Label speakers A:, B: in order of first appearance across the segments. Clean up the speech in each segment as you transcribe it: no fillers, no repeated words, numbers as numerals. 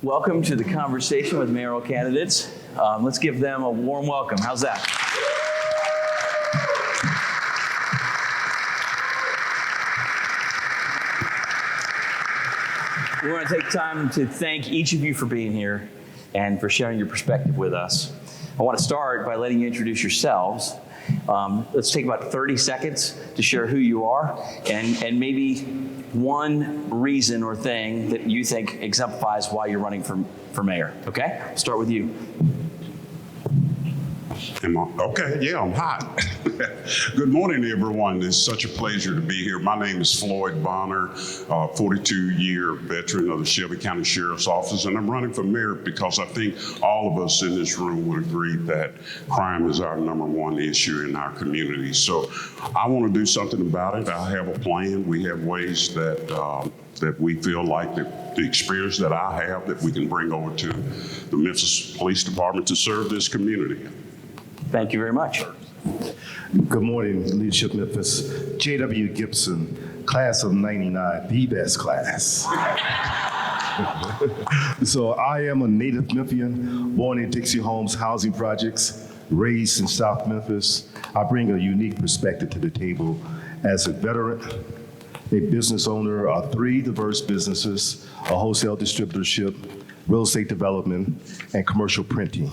A: Welcome to the conversation with mayoral candidates. Let's give them a warm welcome. How's that? We want to take time to thank each of you for being here and for sharing your perspective with us. I want to start by letting you introduce yourselves. Let's take about 30 seconds to share who you are and maybe one reason or thing that you think exemplifies why you're running for mayor. Okay? I'll start with you.
B: Okay, yeah, I'm hot. Good morning, everyone. It's such a pleasure to be here. My name is Floyd Bonner, 42-year veteran of the Shelby County Sheriff's Office, and I'm running for mayor because I think all of us in this room would agree that crime is our #1 issue in our community. So I want to do something about it. I have a plan. We have ways that we feel like the experience that I have that we can bring over to the Memphis Police Department to serve this community.
A: Thank you very much.
C: Good morning, Leadership Memphis. J.W. Gibson, class of '99, the best class. So I am a native Memphian, born in Dixie Homes Housing Projects, raised in South Memphis. I bring a unique perspective to the table as a veteran, a business owner of 3 diverse businesses, a wholesale distributorship, real estate development, and commercial printing.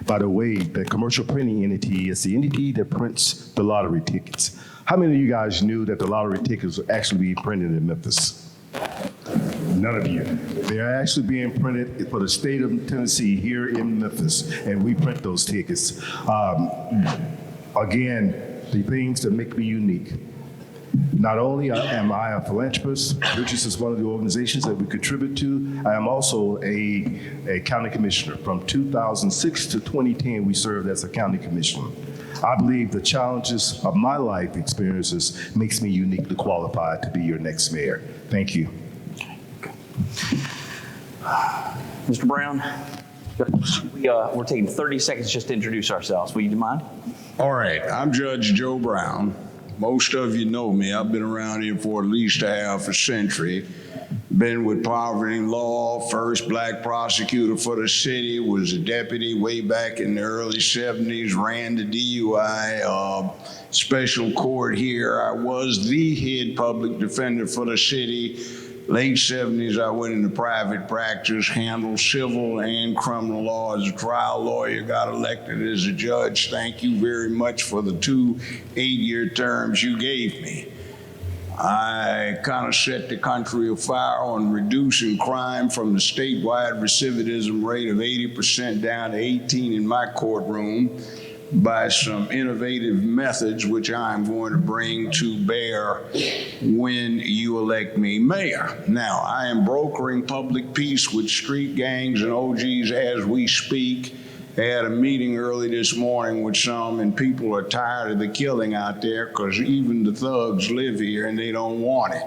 C: By the way, the commercial printing entity is the entity that prints the lottery tickets. How many of you guys knew that the lottery tickets are actually being printed in Memphis? None of you. They are actually being printed for the state of Tennessee here in Memphis, and we print those tickets. Again, the things that make me unique. Not only am I a philanthropist, which is one of the organizations that we contribute to, I am also a county commissioner. From 2006 to 2010, we served as a county commissioner. I believe the challenges of my life experiences makes me uniquely qualified to be your next mayor. Thank you.
A: Mr. Brown, we're taking 30 seconds just to introduce ourselves. Will you mind?
D: All right, I'm Judge Joe Brown. Most of you know me. I've been around here for at least a half a century. Been with poverty law, first black prosecutor for the city, was a deputy way back in the early 70s, ran the DUI special court here. I was the head public defender for the city. Late 70s, I went into private practice, handled civil and criminal law as a trial lawyer, got elected as a judge. Thank you very much for the 2 8-year terms you gave me. I kind of set the country afire on reducing crime from the statewide recidivism rate of 80% down to 18 in my courtroom by some innovative methods which I'm going to bring to bear when you elect me mayor. Now, I am brokering public peace with street gangs and OGs as we speak. I had a meeting early this morning with some, and people are tired of the killing out there because even the thugs live here and they don't want it.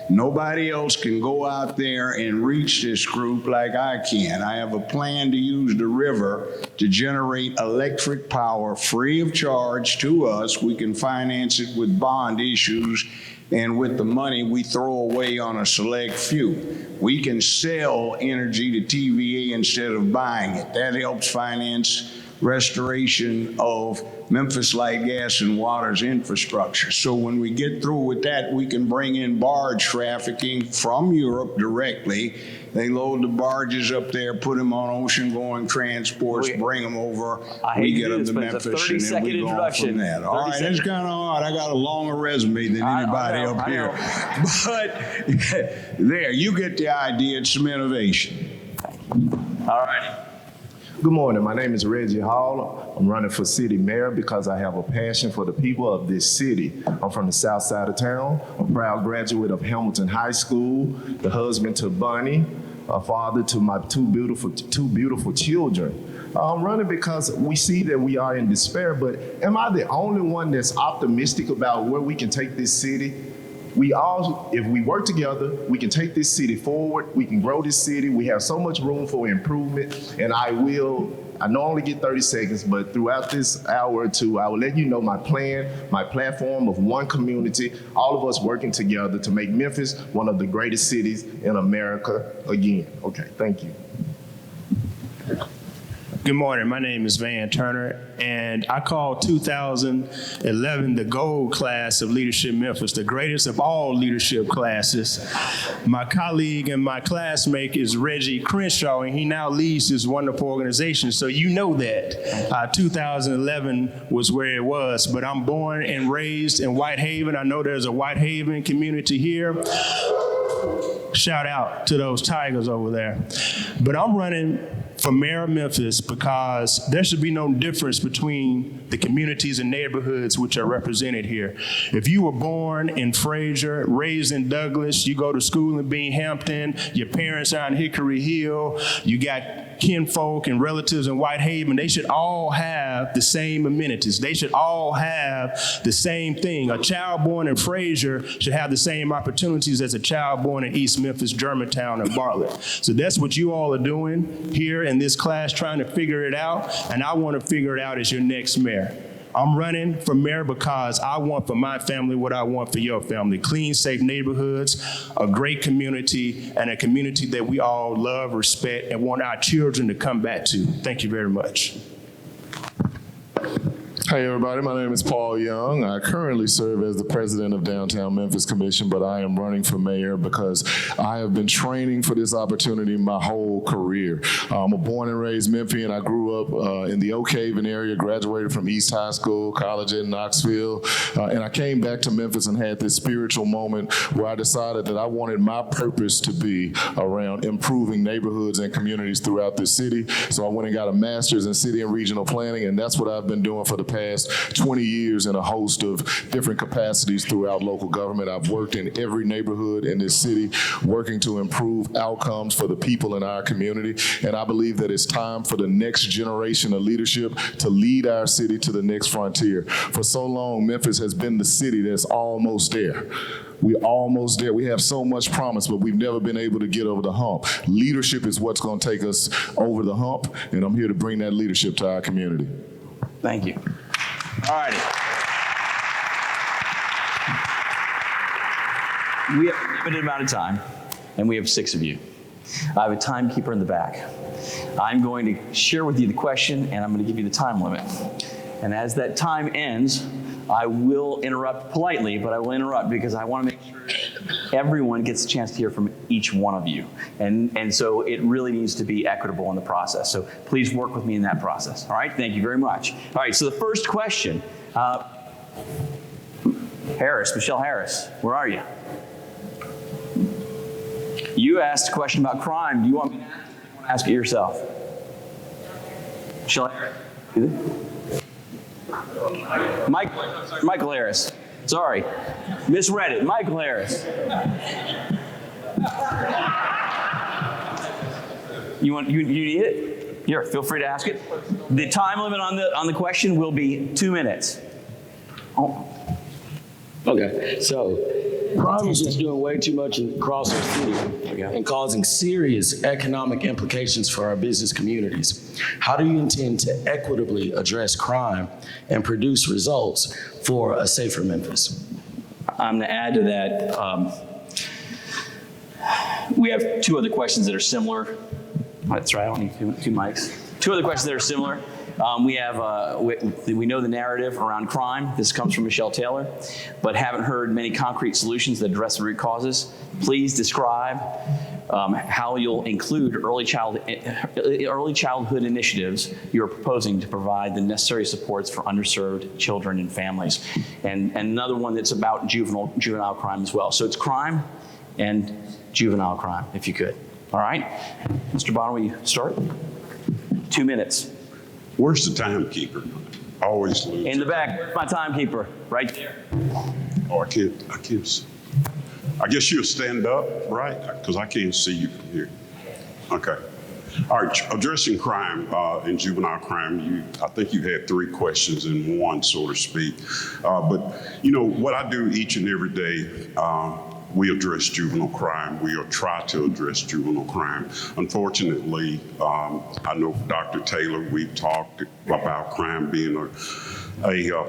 D: Nobody else can go out there and reach this group like I can. I have a plan to use the river to generate electric power free of charge to us. We can finance it with bond issues, and with the money we throw away on a select few. We can sell energy to TVA instead of buying it. That helps finance restoration of Memphis Light, Gas, and Water's infrastructure. So when we get through with that, we can bring in barge trafficking from Europe directly. They load the barges up there, put them on ocean-going transports, bring them over. We get them to Memphis, and then we go on from that. All right, that's kind of hard. I got a longer resume than anybody up here. But there, you get the idea. It's some innovation.
A: All right.
C: Good morning. My name is Reggie Hall. I'm running for city mayor because I have a passion for the people of this city. I'm from the south side of town. I'm a proud graduate of Hamilton High School, the husband to Bunny, a father to my two beautiful children. I'm running because we see that we are in despair, but am I the only one that's optimistic about where we can take this city? We all, if we work together, we can take this city forward. We can grow this city. We have so much room for improvement. And I normally get 30 seconds, but throughout this hour or two, I will let you know my plan, my platform of one community, all of us working together to make Memphis one of the greatest cities in America again. Okay, thank you.
E: Good morning. My name is Van Turner, and I call 2011 the gold class of Leadership Memphis, the greatest of all leadership classes. My colleague and my classmate is Reggie Crenshaw, and he now leads this wonderful organization. So you know that 2011 was where it was, but I'm born and raised in Whitehaven. I know there's a Whitehaven community here. Shout out to those Tigers over there. But I'm running for mayor of Memphis because there should be no difference between the communities and neighborhoods which are represented here. If you were born in Fraser, raised in Douglas, you go to school in Binghamton, your parents are on Hickory Hill, you got kinfolk and relatives in Whitehaven, they should all have the same amenities. They should all have the same thing. A child born in Fraser should have the same opportunities as a child born in East Memphis, Germantown, and Bartlett. So that's what you all are doing here in this class, trying to figure it out, and I want to figure it out as your next mayor. I'm running for mayor because I want for my family what I want for your family. Clean, safe neighborhoods, a great community, and a community that we all love, respect, and want our children to come back to. Thank you very much.
F: Hey everybody, my name is Paul Young. I currently serve as the president of Downtown Memphis Commission, but I am running for mayor because I have been training for this opportunity my whole career. I'm a born and raised Memphian. I grew up in the Oak Haven area, graduated from East High School, college in Knoxville, and I came back to Memphis and had this spiritual moment where I decided that I wanted my purpose to be around improving neighborhoods and communities throughout this city. So I went and got a master's in city and regional planning, and that's what I've been doing for the past 20 years in a host of different capacities throughout local government. I've worked in every neighborhood in this city, working to improve outcomes for the people in our community. And I believe that it's time for the next generation of leadership to lead our city to the next frontier. For so long, Memphis has been the city that's almost there. We're almost there. We have so much promise, but we've never been able to get over the hump. Leadership is what's going to take us over the hump, and I'm here to bring that leadership to our community.
A: Thank you. All righty. We have a limited amount of time, and we have 6 of you. I have a timekeeper in the back. I'm going to share with you the question, and I'm going to give you the time limit. And as that time ends, I will interrupt politely, but I will interrupt because I want to make sure everyone gets a chance to hear from each one of you. And so it really needs to be equitable in the process. So please work with me in that process. All right, thank you very much. All right, so the first question, Michelle Harris, where are you? You asked a question about crime. Do you want me to ask it yourself? Michelle Harris? Michael Harris. Sorry, misread it. Michael Harris. You need it? Here, feel free to ask it. The time limit on the question will be 2 minutes. Oh.
G: Okay, so crime is just doing way too much across our city and causing serious economic implications for our business communities. How do you intend to equitably address crime and produce results for a safer Memphis?
A: I'm going to add to that. We have 2 other questions that are similar. That's right, I don't need 2 mics. 2 other questions that are similar. We know the narrative around crime. This comes from Michelle Taylor, but haven't heard many concrete solutions that address the root causes. Please describe how you'll include early childhood initiatives you're proposing to provide the necessary supports for underserved children and families. And another one that's about juvenile crime as well. So it's crime and juvenile crime, if you could. All right? Mr. Bonner, will you start? 2 minutes.
B: Where's the timekeeper? I always lose.
A: In the back, where's my timekeeper? Right there.
B: Oh, I can't see. I guess you'll stand up, right? Because I can't see you from here. Okay. All right, addressing crime and juvenile crime, I think you had 3 questions in one, so to speak. But, you know, what I do each and every day, we address juvenile crime. We try to address juvenile crime. Unfortunately, I know Dr. Taylor, we've talked about crime being a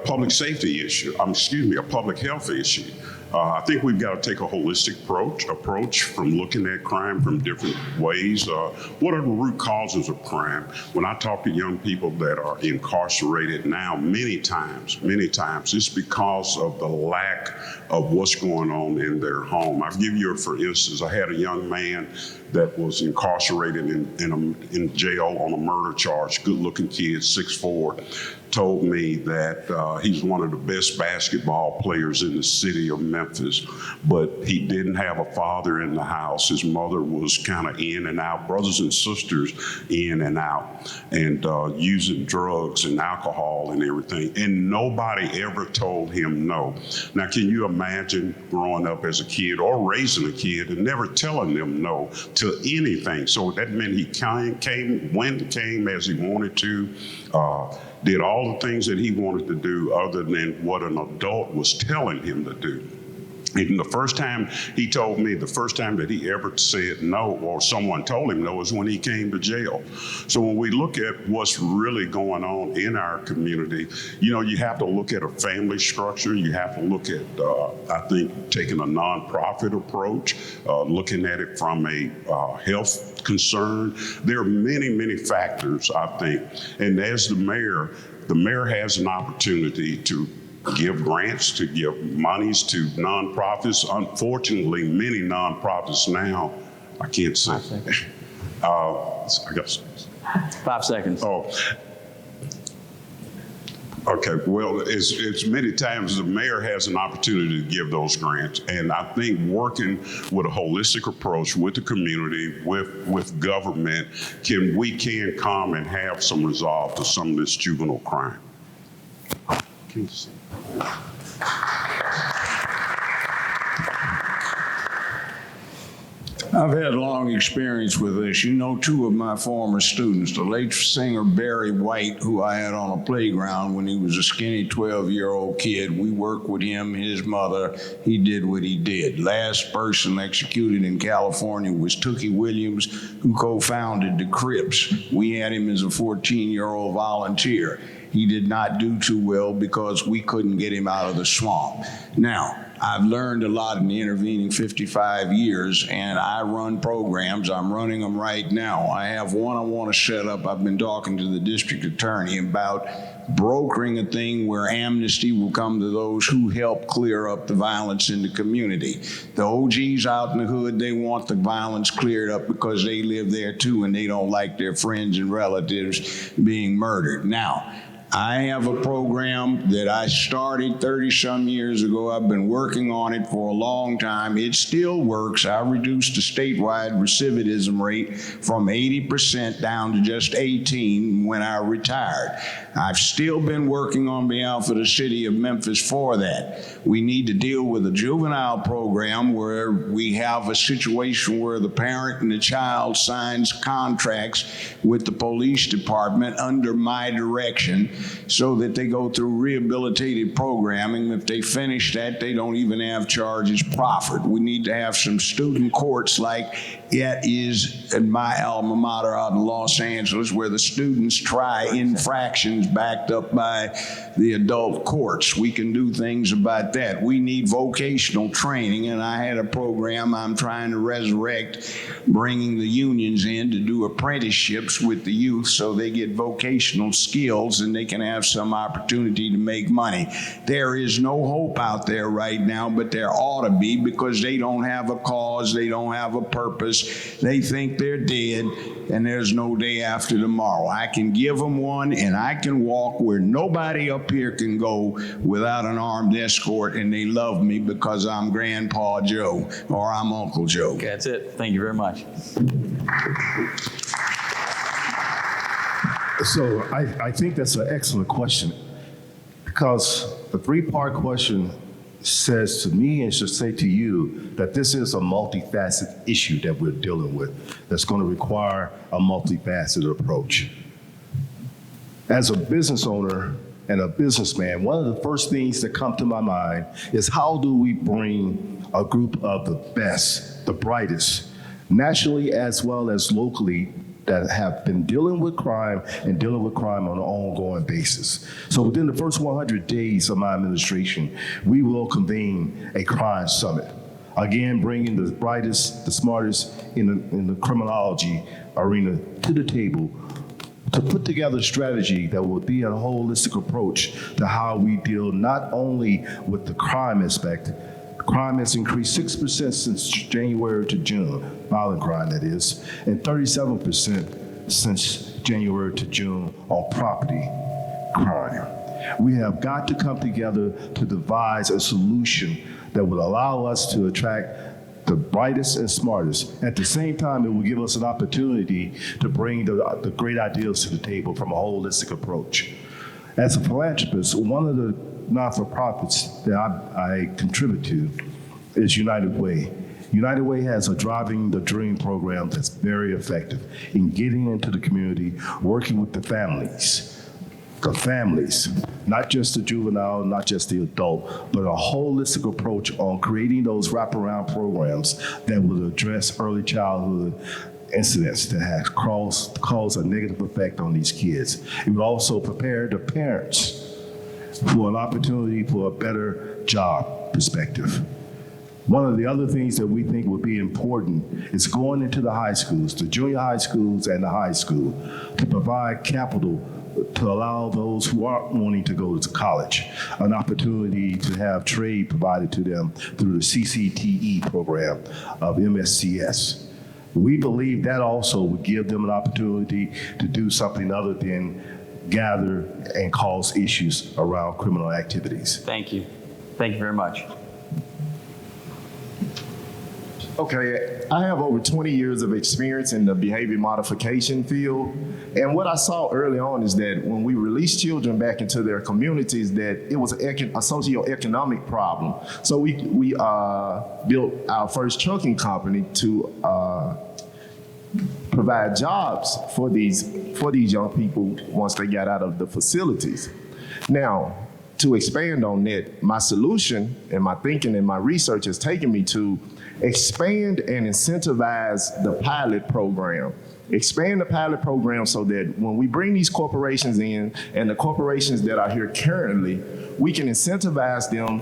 B: public safety issue, a public health issue. I think we've got to take a holistic approach from looking at crime from different ways. What are the root causes of crime? When I talk to young people that are incarcerated now, many times, it's because of the lack of what's going on in their home. I'll give you, for instance, I had a young man that was incarcerated in jail on a murder charge, good-looking kid, 6'4", told me that he's one of the best basketball players in the city of Memphis, but he didn't have a father in the house. His mother was kind of in and out, brothers and sisters in and out, and using drugs and alcohol and everything, and nobody ever told him no. Now, can you imagine growing up as a kid or raising a kid and never telling them no to anything? So that meant he came as he wanted to, did all the things that he wanted to do other than what an adult was telling him to do. And the first time he told me, the first time that he ever said no or someone told him no was when he came to jail. So when we look at what's really going on in our community, you have to look at a family structure. You have to look at, I think, taking a nonprofit approach, looking at it from a health concern. There are many, many factors, I think. And as the mayor has an opportunity to give grants, to give monies to nonprofits. Unfortunately, many nonprofits now, I can't say. I guess.
A: 5 seconds.
B: Oh. Okay, well, it's many times the mayor has an opportunity to give those grants. And I think working with a holistic approach with the community, with government, we can come and have some resolve to some of this juvenile crime.
D: I've had long experience with this. Two of my former students, the late singer Barry White, who I had on a playground when he was a skinny 12-year-old kid. We worked with him, his mother. He did what he did. Last person executed in California was Tookie Williams, who co-founded the Crips. We had him as a 14-year-old volunteer. He did not do too well because we couldn't get him out of the swamp. Now, I've learned a lot in the intervening 55 years, and I run programs. I'm running them right now. I have one I want to set up. I've been talking to the district attorney about brokering a thing where amnesty will come to those who help clear up the violence in the community. The OGs out in the hood, they want the violence cleared up because they live there too, and they don't like their friends and relatives being murdered. Now, I have a program that I started 30-some years ago. I've been working on it for a long time. It still works. I reduced the statewide recidivism rate from 80% down to just 18% when I retired. I've still been working on behalf of the city of Memphis for that. We need to deal with a juvenile program where we have a situation where the parent and the child signs contracts with the police department under my direction, so that they go through rehabilitative programming. If they finish that, they don't even have charges proffered. We need to have some student courts like it is in my alma mater out in Los Angeles, where the students try infractions backed up by the adult courts. We can do things about that. We need vocational training, and I had a program I'm trying to resurrect, bringing the unions in to do apprenticeships with the youth so they get vocational skills and they can have some opportunity to make money. There is no hope out there right now, but there ought to be, because they don't have a cause, they don't have a purpose, they think they're dead, and there's no day after tomorrow. I can give them one, and I can walk where nobody up here can go without an armed escort, and they love me because I'm Grandpa Joe or I'm Uncle Joe.
A: Okay, that's it. Thank you very much.
C: So I think that's an excellent question, because the three-part question says to me and should say to you that this is a multifaceted issue that we're dealing with that's going to require a multifaceted approach. As a business owner and a businessman, one of the first things that come to my mind is how do we bring a group of the best, the brightest, nationally as well as locally,
H: that have been dealing with crime and dealing with crime on an ongoing basis. So within the first 100 days of my administration, we will convene a crime summit. Again, bringing the brightest, the smartest in the criminology arena to the table to put together a strategy that will be a holistic approach to how we deal not only with the crime aspect. Crime has increased 6% since January to June, violent crime that is, and 37% since January to June on property crime. We have got to come together to devise a solution that will allow us to attract the brightest and smartest. At the same time, it will give us an opportunity to bring the great ideas to the table from a holistic approach. As a philanthropist, one of the not-for-profits that I contribute to is United Way. United Way has a Driving the Dream program that's very effective in getting into the community, working with the families, not just the juvenile, not just the adult, but a holistic approach on creating those wraparound programs that will address early childhood incidents that have caused a negative effect on these kids. It will also prepare the parents for an opportunity for a better job perspective. One of the other things that we think would be important is going into the high schools, the junior high schools and the high school, to provide capital to allow those who aren't wanting to go to college an opportunity to have trade provided to them through the CCTE program of MSCS. We believe that also would give them an opportunity to do something other than gather and cause issues around criminal activities.
A: Thank you. Thank you very much.
C: Okay, I have over 20 years of experience in the behavior modification field. And what I saw early on is that when we released children back into their communities, that it was a socioeconomic problem. So we built our first trucking company to provide jobs for these young people once they got out of the facilities. Now, to expand on that, my solution and my thinking and my research has taken me to expand and incentivize the pilot program. Expand the pilot program so that when we bring these corporations in, and the corporations that are here currently, we can incentivize them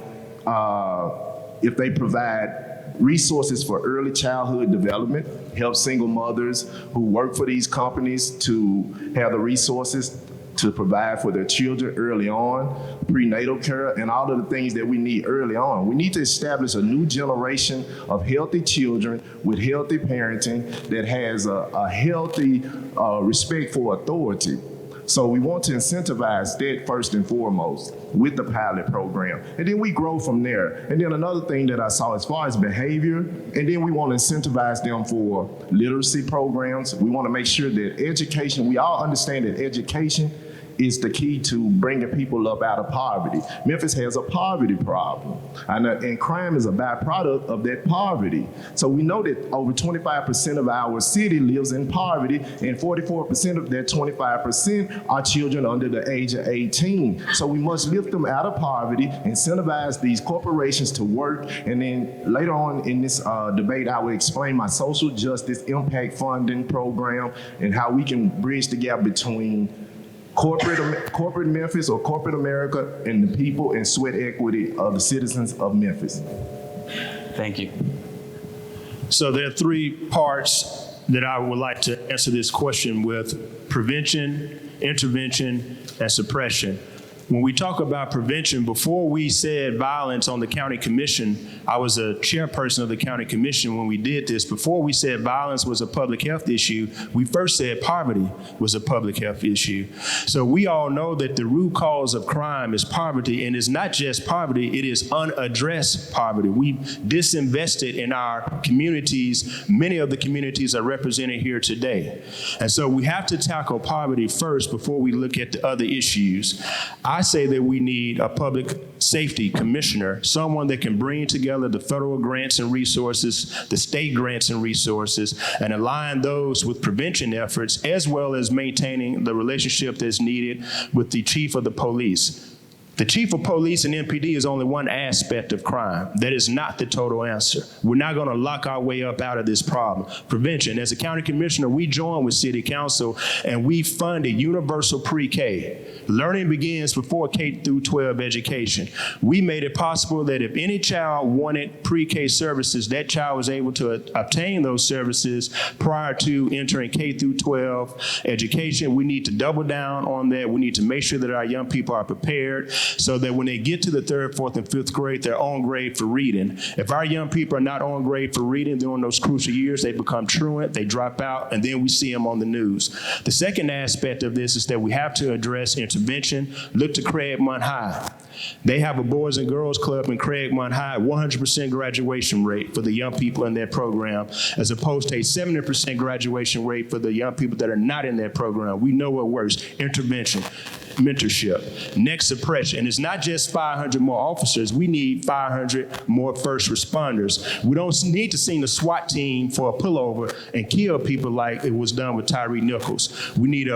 C: if they provide resources for early childhood development, help single mothers who work for these companies to have the resources to provide for their children early on, prenatal care, and all of the things that we need early on. We need to establish a new generation of healthy children with healthy parenting that has a healthy respect for authority. So we want to incentivize that first and foremost with the pilot program. And then we grow from there. And then another thing that I saw as far as behavior, and then we want to incentivize them for literacy programs. We want to make sure that education, we all understand that education is the key to bringing people up out of poverty. Memphis has a poverty problem, and crime is a byproduct of that poverty. So we know that over 25% of our city lives in poverty, and 44% of that 25% are children under the age of 18. So we must lift them out of poverty, incentivize these corporations to work, and then later on in this debate, I will explain my social justice impact funding program and how we can bridge the gap between corporate Memphis or corporate America and the people and sweat equity of the citizens of Memphis.
A: Thank you.
E: So there are three parts that I would like to answer this question with: prevention, intervention, and suppression. When we talk about prevention, before we said violence on the county commission, I was a chairperson of the county commission when we did this. Before we said violence was a public health issue, we first said poverty was a public health issue. So we all know that the root cause of crime is poverty, and it's not just poverty, it is unaddressed poverty. We've disinvested in our communities. Many of the communities are represented here today. And so we have to tackle poverty first before we look at the other issues. I say that we need a public safety commissioner, someone that can bring together the federal grants and resources, the state grants and resources, and align those with prevention efforts, as well as maintaining the relationship that's needed with the chief of the police. The chief of police and MPD is only one aspect of crime. That is not the total answer. We're not going to lock our way up out of this problem. Prevention. As a county commissioner, we joined with city council and we funded universal pre-K. Learning begins before K through 12 education. We made it possible that if any child wanted pre-K services, that child was able to obtain those services prior to entering K through 12 education. We need to double down on that. We need to make sure that our young people are prepared so that when they get to the 3rd, 4th, and 5th grade, they're on grade for reading. If our young people are not on grade for reading during those crucial years, they become truant, they drop out, and then we see them on the news. The second aspect of this is that we have to address intervention. Look to Craigmont High. They have a Boys and Girls Club in Craigmont High, 100% graduation rate for the young people in their program, as opposed to a 70% graduation rate for the young people that are not in that program. We know what works: intervention, mentorship, next suppression. And it's not just 500 more officers. We need 500 more first responders. We don't need to send a SWAT team for a pullover and kill people like it was done with Tyree Nichols. We need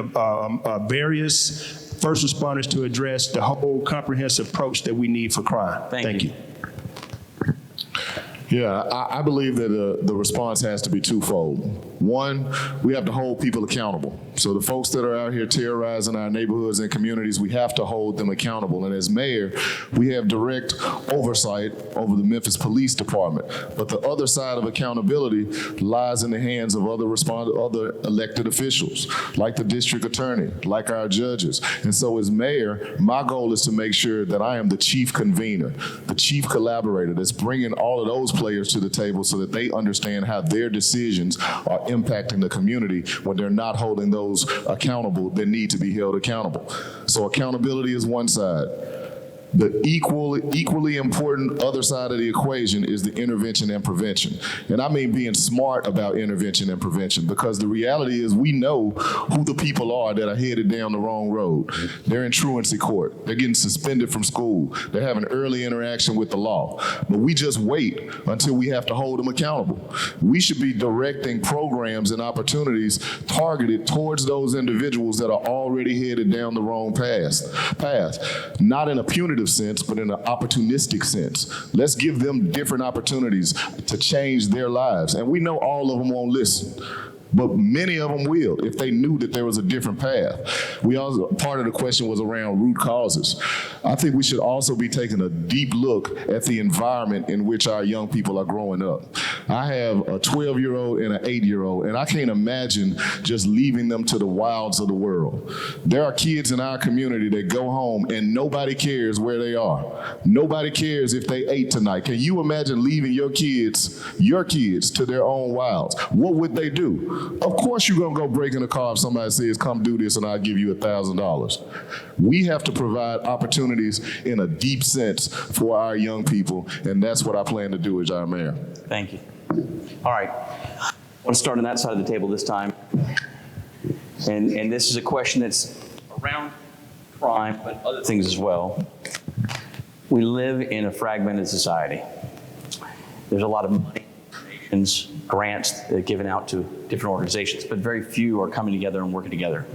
E: various first responders to address the whole comprehensive approach that we need for crime. Thank you.
F: Yeah, I believe that the response has to be twofold. One, we have to hold people accountable. So the folks that are out here terrorizing our neighborhoods and communities, we have to hold them accountable. And as mayor, we have direct oversight over the Memphis Police Department. But the other side of accountability lies in the hands of other elected officials, like the district attorney, like our judges. And so as mayor, my goal is to make sure that I am the chief convener, the chief collaborator that's bringing all of those players to the table so that they understand how their decisions are impacting the community when they're not holding those accountable that need to be held accountable. So accountability is one side. The equally important other side of the equation is the intervention and prevention. And I mean being smart about intervention and prevention, because the reality is we know who the people are that are headed down the wrong road. They're in truancy court. They're getting suspended from school. They're having early interaction with the law. But we just wait until we have to hold them accountable. We should be directing programs and opportunities targeted towards those individuals that are already headed down the wrong path. Not in a punitive sense, but in an opportunistic sense. Let's give them different opportunities to change their lives. And we know all of them won't listen, but many of them will if they knew that there was a different path. We also, part of the question was around root causes. I think we should also be taking a deep look at the environment in which our young people are growing up. I have a 12-year-old and an 8-year-old, and I can't imagine just leaving them to the wilds of the world. There are kids in our community that go home and nobody cares where they are. Nobody cares if they ate tonight. Can you imagine leaving your kids to their own wilds? What would they do? Of course you're gonna go break in a car if somebody says, come do this and I'll give you $1,000. We have to provide opportunities in a deep sense for our young people, and that's what I plan to do as our mayor.
A: Thank you. All right, I want to start on that side of the table this time. And this is a question that's around crime, but other things as well. We live in a fragmented society. There's a lot of money, donations, grants that are given out to different organizations, but very few are coming together and working together.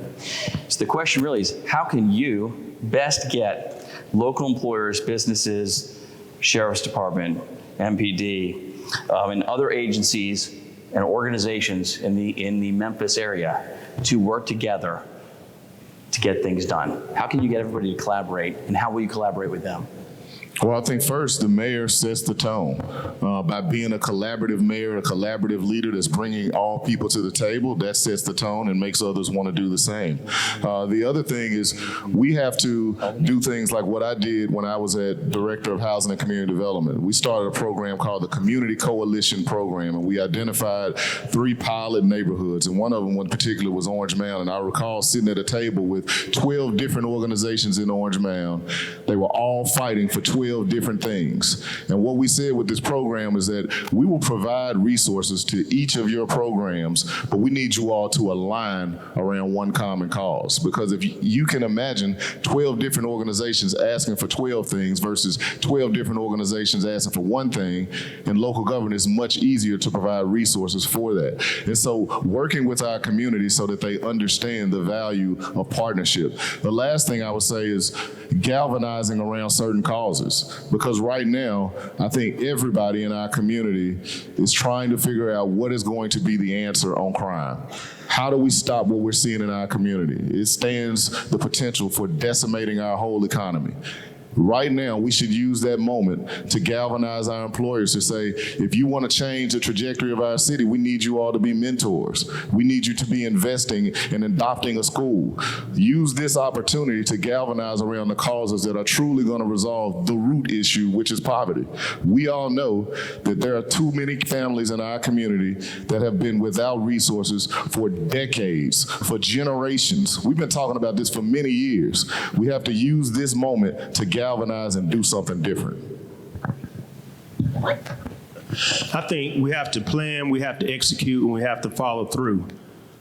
A: So the question really is, how can you best get local employers, businesses, sheriff's department, MPD, and other agencies and organizations in the Memphis area to work together to get things done? How can you get everybody to collaborate, and how will you collaborate with them?
F: Well, I think first the mayor sets the tone by being a collaborative mayor, a collaborative leader that's bringing all people to the table. That sets the tone and makes others want to do the same. The other thing is we have to do things like what I did when I was at Director of Housing and Community Development. We started a program called the Community Coalition Program, and we identified 3 pilot neighborhoods, and one of them in particular was Orange Mound. And I recall sitting at a table with 12 different organizations in Orange Mound. They were all fighting for 12 12 different things. And what we said with this program is that we will provide resources to each of your programs, but we need you all to align around one common cause. Because if you can imagine 12 different organizations asking for 12 things versus 12 different organizations asking for one thing, in local government it's much easier to provide resources for that. And so working with our community so that they understand the value of partnership. The last thing I would say is galvanizing around certain causes, because right now I think everybody in our community is trying to figure out what is going to be the answer on crime. How do we stop what we're seeing in our community? It stands the potential for decimating our whole economy. Right now, we should use that moment to galvanize our employers to say, if you want to change the trajectory of our city, we need you all to be mentors. We need you to be investing in adopting a school. Use this opportunity to galvanize around the causes that are truly going to resolve the root issue, which is poverty. We all know that there are too many families in our community that have been without resources for decades, for generations. We've been talking about this for many years. We have to use this moment to galvanize and do something different.
E: I think we have to plan, we have to execute, and we have to follow through.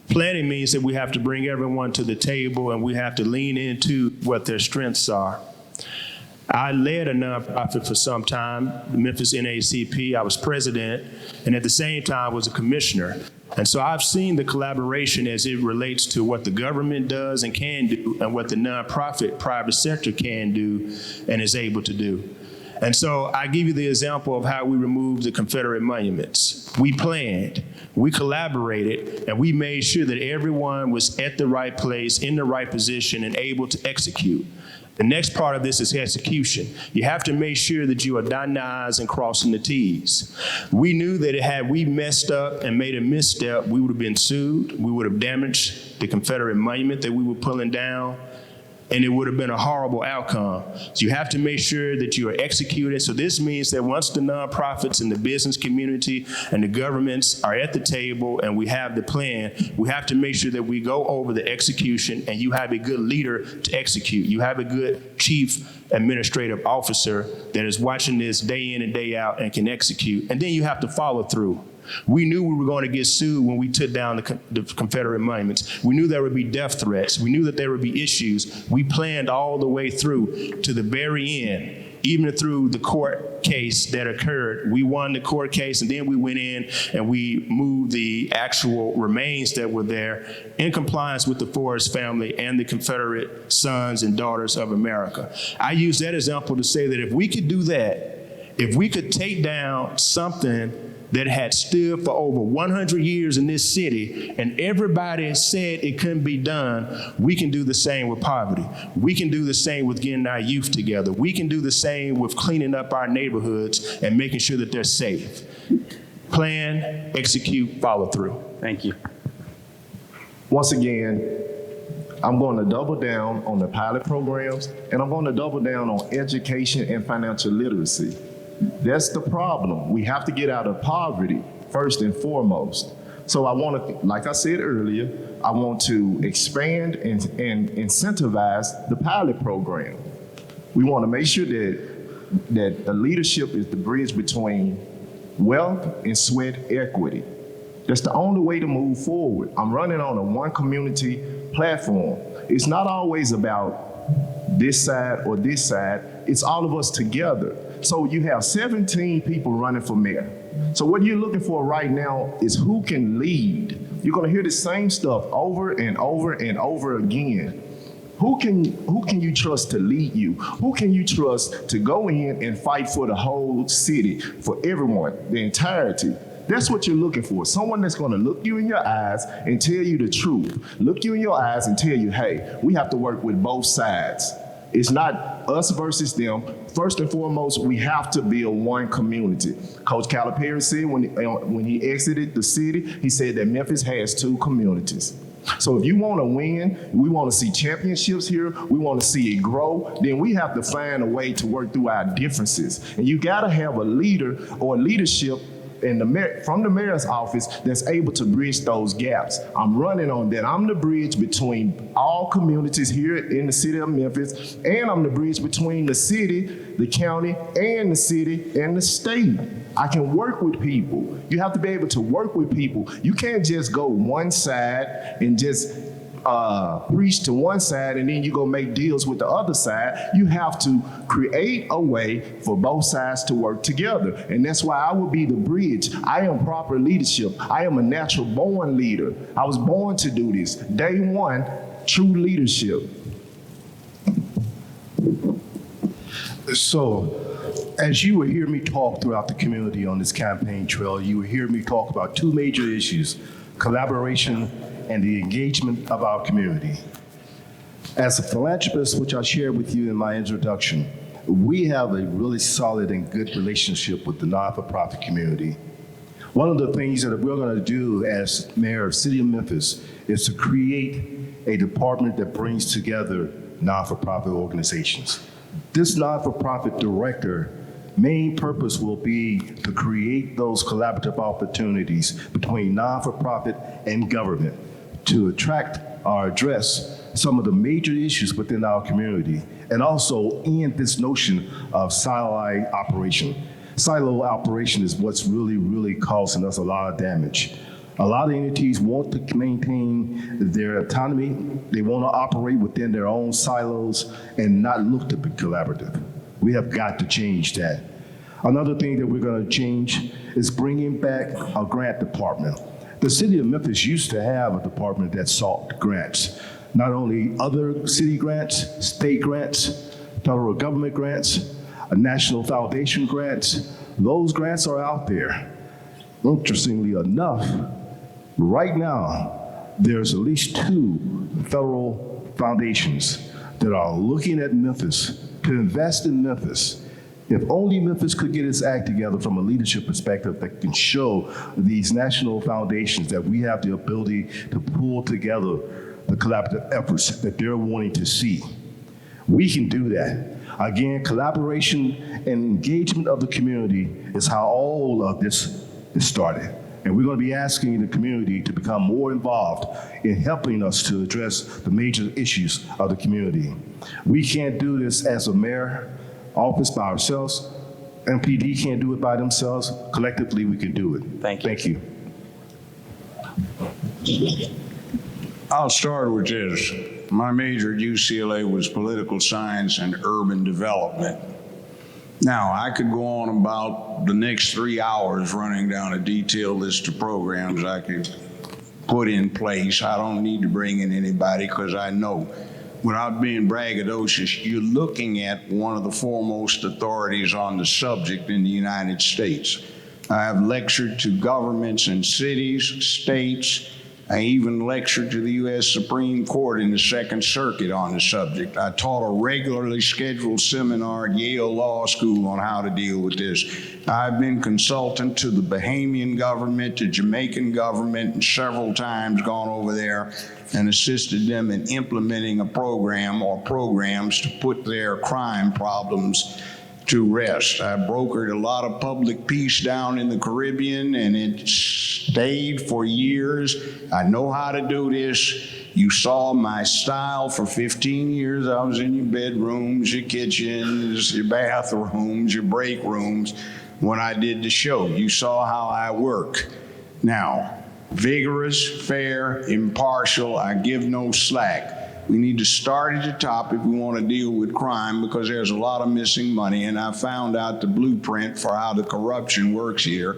E: Planning means that we have to bring everyone to the table and we have to lean into what their strengths are. I led a nonprofit for some time, the Memphis NAACP. I was president, and at the same time was a commissioner. And so I've seen the collaboration as it relates to what the government does and can do and what the nonprofit private sector can do and is able to do. And so I give you the example of how we removed the Confederate monuments. We planned, we collaborated, and we made sure that everyone was at the right place, in the right position, and able to execute. The next part of this is execution. You have to make sure that you are dotting the I's and crossing the T's. We knew that had we messed up and made a misstep, we would have been sued. We would have damaged the Confederate monument that we were pulling down, and it would have been a horrible outcome. So you have to make sure that you are executing. So this means that once the nonprofits and the business community and the governments are at the table and we have the plan, we have to make sure that we go over the execution and you have a good leader to execute. You have a good chief administrative officer that is watching this day in and day out and can execute. And then you have to follow through. We knew we were going to get sued when we took down the Confederate monuments. We knew there would be death threats. We knew that there would be issues. We planned all the way through to the very end, even through the court case that occurred. We won the court case, and then we went in and we moved the actual remains that were there in compliance with the Forrest family and the Confederate sons and daughters of America. I use that example to say that if we could do that, if we could take down something that had stood for over 100 years in this city, and everybody said it couldn't be done, we can do the same with poverty. We can do the same with getting our youth together. We can do the same with cleaning up our neighborhoods and making sure that they're safe. Plan, execute, follow through.
A: Thank you.
C: Once again, I'm going to double down on the pilot programs, and I'm going to double down on education and financial literacy. That's the problem. We have to get out of poverty first and foremost. So I want to, like I said earlier, I want to expand and incentivize the pilot program. We want to make sure that the leadership is the bridge between wealth and sweat equity. That's the only way to move forward. I'm running on a one community platform. It's not always about this side or this side. It's all of us together. So you have 17 people running for mayor. So what you're looking for right now is who can lead. You're gonna hear the same stuff over and over and over again. Who can you trust to lead you? Who can you trust to go in and fight for the whole city, for everyone, the entirety? That's what you're looking for. Someone that's gonna look you in your eyes and tell you the truth. Look you in your eyes and tell you, hey, we have to work with both sides. It's not us versus them. First and foremost, we have to build one community. Coach Calipari said when he exited the city, he said that Memphis has two communities. So if you want to win, we want to see championships here, we want to see it grow, then we have to find a way to work through our differences. And you got to have a leader or leadership from the mayor's office that's able to bridge those gaps. I'm running on that. I'm the bridge between all communities here in the city of Memphis, and I'm the bridge between the city, the county, and the city and the state. I can work with people. You have to be able to work with people. You can't just go one side and just preach to one side and then you go make deals with the other side. You have to create a way for both sides to work together. And that's why I will be the bridge. I am proper leadership. I am a natural born leader. I was born to do this. Day one, true leadership. So, as you will hear me talk throughout the community on this campaign trail, you will hear me talk about two major issues: collaboration and the engagement of our community. As a philanthropist, which I shared with you in my introduction, we have a really solid and good relationship with the non-for-profit community. One of the things that we're going to do as mayor of the city of Memphis is to create a department that brings together non-for-profit organizations. This non-for-profit director main purpose will be to create those collaborative opportunities between non-for-profit and government to attract or address some of the major issues within our community, and also end this notion of silo operation. Silo operation is what's really causing us a lot of damage. A lot of entities want to maintain their autonomy. They want to operate within their own silos and not look to be collaborative. We have got to change that. Another thing that we're going to change is bringing back our grant department. The city of Memphis used to have a department that sought grants, not only other city grants, state grants, federal government grants, national foundation grants. Those grants are out there. Interestingly enough, right now, there's at least 2 federal foundations that are looking at Memphis to invest in Memphis. If only Memphis could get its act together from a leadership perspective that can show these national foundations that we have the ability to pull together the collaborative efforts that they're wanting to see. We can do that. Again, collaboration and engagement of the community is how all of this is started. And we're going to be asking the community to become more involved in helping us to address the major issues of the community. We can't do this as a mayor office by ourselves. MPD can't do it by themselves. Collectively, we can do it.
A: Thank you.
C: Thank you.
D: I'll start with this. My major at UCLA was political science and urban development. Now, I could go on about the next 3 hours running down a detailed list of programs I could put in place. I don't need to bring in anybody because I know, without being braggadocious, you're looking at one of the foremost authorities on the subject in the United States. I have lectured to governments in cities, states. I even lectured to the U.S. Supreme Court in the Second Circuit on the subject. I taught a regularly scheduled seminar at Yale Law School on how to deal with this. I've been consultant to the Bahamian government, the Jamaican government, and several times gone over there and assisted them in implementing a program or programs to put their crime problems to rest. I brokered a lot of public peace down in the Caribbean, and it stayed for years. I know how to do this. You saw my style for 15 years. I was in your bedrooms, your kitchens, your bathrooms, your break rooms when I did the show. You saw how I work. Now, vigorous, fair, impartial, I give no slack. We need to start at the top if we want to deal with crime, because there's a lot of missing money, and I found out the blueprint for how the corruption works here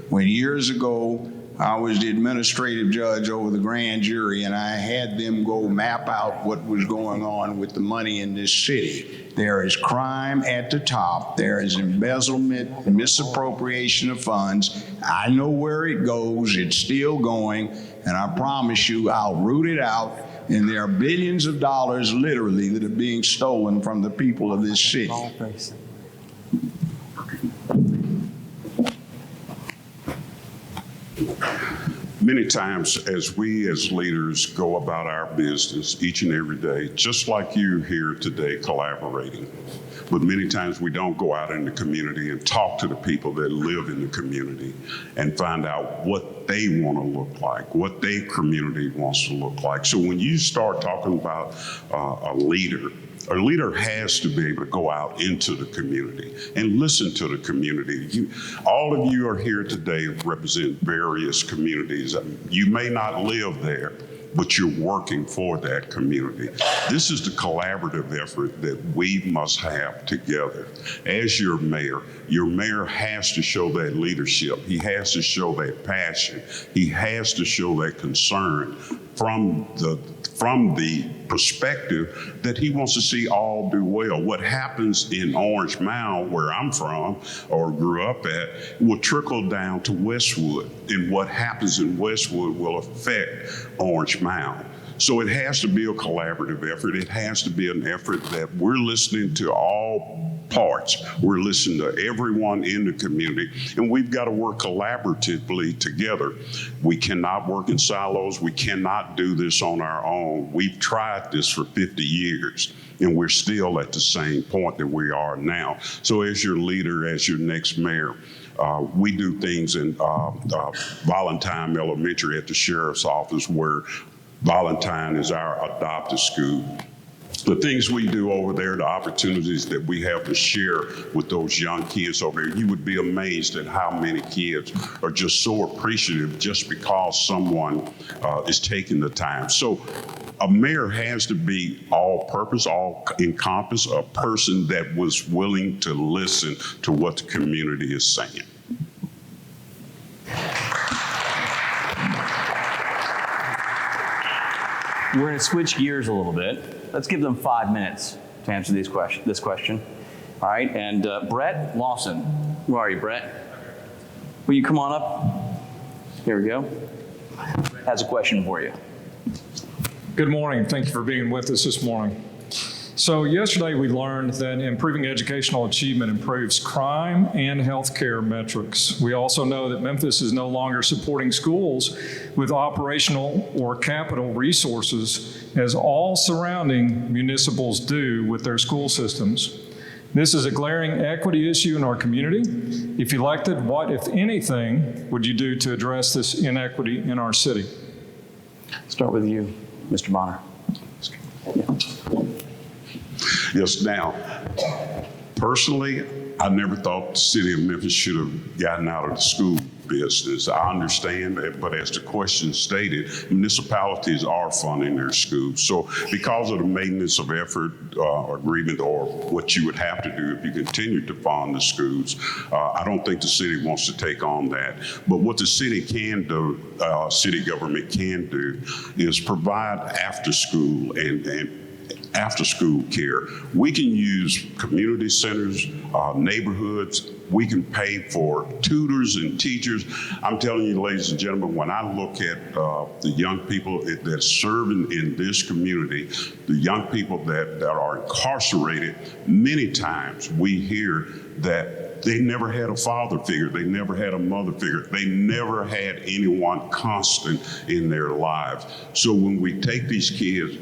D: when years ago I was the administrative judge over the grand jury, and I had them go map out what was going on with the money in this city. There is crime at the top. There is embezzlement, misappropriation of funds. I know where it goes. It's still going, and I promise you I'll root it out. And there are billions of dollars, literally, that are being stolen from the people of this city.
B: Many times as we as leaders go about our business each and every day, just like you here today collaborating, but many times we don't go out in the community and talk to the people that live in the community and find out what they want to look like, what their community wants to look like. So when you start talking about a leader has to be able to go out into the community and listen to the community. All of you are here today represent various communities. You may not live there, but you're working for that community. This is the collaborative effort that we must have together. As your mayor has to show that leadership. He has to show that passion. He has to show that concern from the perspective that he wants to see all do well. What happens in Orange Mound, where I'm from or grew up at, will trickle down to Westwood, and what happens in Westwood will affect Orange Mound. So it has to be a collaborative effort. It has to be an effort that we're listening to all parts. We're listening to everyone in the community, and we've got to work collaboratively together. We cannot work in silos. We cannot do this on our own. We've tried this for 50 years, and we're still at the same point that we are now. So as your leader, as your next mayor, we do things in Valentine Elementary at the sheriff's office, where Valentine is our adopted school. The things we do over there, the opportunities that we have to share with those young kids over there, you would be amazed at how many kids are just so appreciative just because someone is taking the time. So a mayor has to be all-purpose, all-encompass, a person that was willing to listen to what the community is saying.
A: We're going to switch gears a little bit. Let's give them 5 minutes to answer this question. All right, and Brett Lawson. Where are you, Brett? Will you come on up? Here we go. Has a question for you.
I: Good morning. Thank you for being with us this morning. So yesterday we learned that improving educational achievement improves crime and healthcare metrics. We also know that Memphis is no longer supporting schools with operational or capital resources as all surrounding municipals do with their school systems. This is a glaring equity issue in our community. If elected, what, if anything, would you do to address this inequity in our city?
A: Start with you, Mr. Bonner.
B: Yes, now, personally, I never thought the city of Memphis should have gotten out of the school business. I understand that, but as the question stated, municipalities are funding their schools. So because of the maintenance of effort agreement, or what you would have to do if you continue to fund the schools, I don't think the city wants to take on that. But what the city can do, city government can do, is provide after school and after school care. We can use community centers, neighborhoods. We can pay for tutors and teachers. I'm telling you, ladies and gentlemen, when I look at the young people that serve in this community, the young people that are incarcerated, many times we hear that they never had a father figure. They never had a mother figure. They never had anyone constant in their lives. So when we take these kids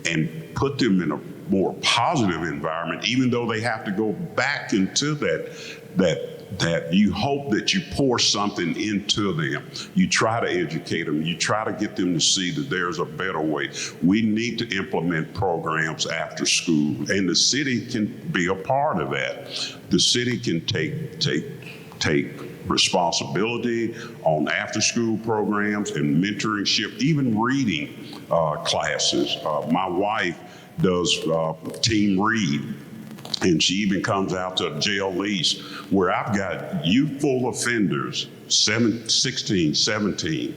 B: and put them in a more positive environment, even though they have to go back into that you hope that you pour something into them. You try to educate them. You try to get them to see that there's a better way. We need to implement programs after school, and the city can be a part of that. The city can take responsibility on after-school programs and mentorship, even reading classes. My wife does team read, and she even comes out to a jail lease where I've got youthful offenders, 16, 17,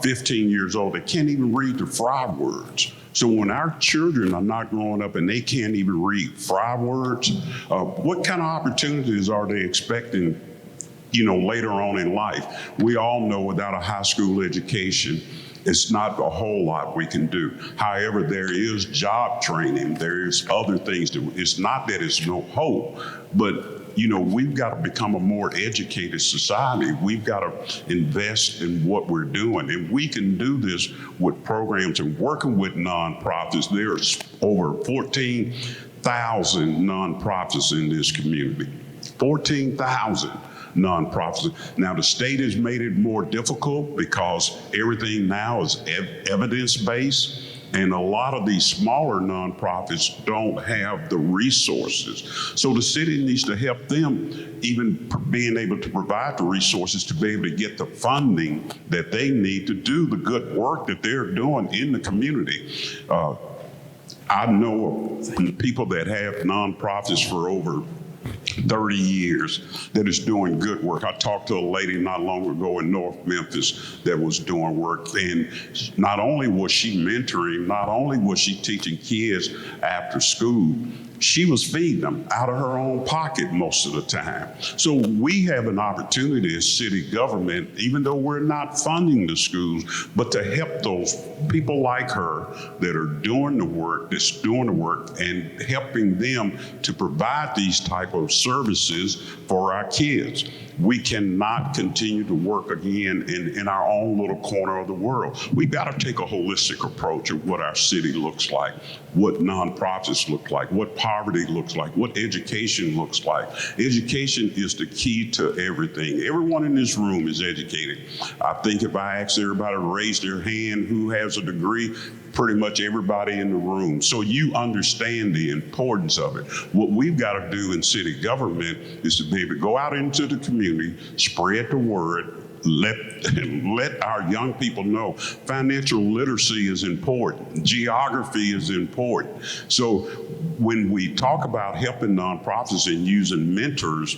B: 15 years old, that can't even read the 5 words. So when our children are not growing up and they can't even read 5 words, what kind of opportunities are they expecting, later on in life? We all know without a high school education, it's not a whole lot we can do. However, there is job training. There is other things. It's not that it's no hope, but we've got to become a more educated society. We've got to invest in what we're doing. And we can do this with programs and working with nonprofits. There's over 14 14,000 nonprofits in this community. 14,000 nonprofits. Now, the state has made it more difficult because everything now is evidence-based, and a lot of these smaller nonprofits don't have the resources. So the city needs to help them even being able to provide the resources to be able to get the funding that they need to do the good work that they're doing in the community. I know of people that have nonprofits for over 30 years that is doing good work. I talked to a lady not long ago in North Memphis that was doing work, and not only was she mentoring, not only was she teaching kids after school, she was feeding them out of her own pocket most of the time. So we have an opportunity as city government, even though we're not funding the schools, but to help those people like her that are doing the work, and helping them to provide these type of services for our kids. We cannot continue to work again in our own little corner of the world. We've got to take a holistic approach of what our city looks like, what nonprofits look like, what poverty looks like, what education looks like. Education is the key to everything. Everyone in this room is educated. I think if I asked everybody to raise their hand who has a degree, pretty much everybody in the room. So you understand the importance of it. What we've got to do in city government is to be able to go out into the community, spread the word, let our young people know financial literacy is important, geography is important. So when we talk about helping nonprofits and using mentors,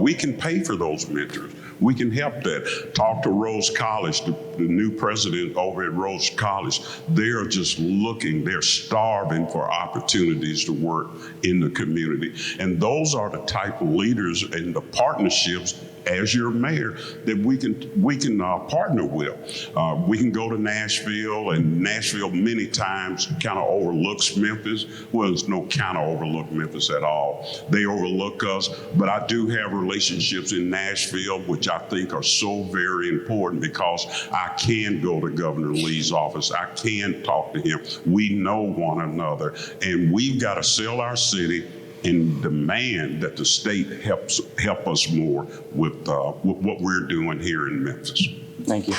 B: we can pay for those mentors. We can help that. Talk to Rose College, the new president over at Rose College. They're just looking, they're starving for opportunities to work in the community. And those are the type of leaders and the partnerships as your mayor that we can partner with. We can go to Nashville, and Nashville many times kind of overlooks Memphis. Well, there's no kind of overlook Memphis at all. They overlook us, but I do have relationships in Nashville, which I think are so very important because I can go to Governor Lee's office. I can talk to him. We know one another, and we've got to sell our city and demand that the state help us more with what we're doing here in Memphis.
A: Thank you.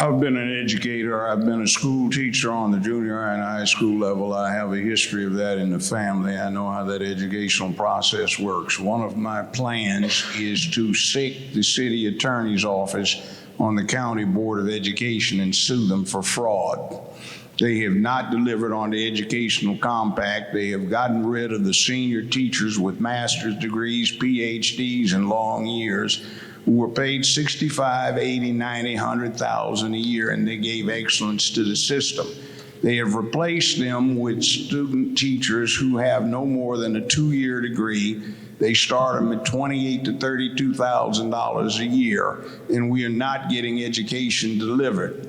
D: I've been an educator. I've been a school teacher on the junior and high school level. I have a history of that in the family. I know how that educational process works. One of my plans is to seek the city attorney's office on the County Board of Education and sue them for fraud. They have not delivered on the educational compact. They have gotten rid of the senior teachers with master's degrees, PhDs, and long years who were paid $65,000, $80,000, $90,000, $100,000 a year, and they gave excellence to the system. They have replaced them with student teachers who have no more than a 2-year degree. They start them at $28,000 to $32,000 a year, and we are not getting education delivered.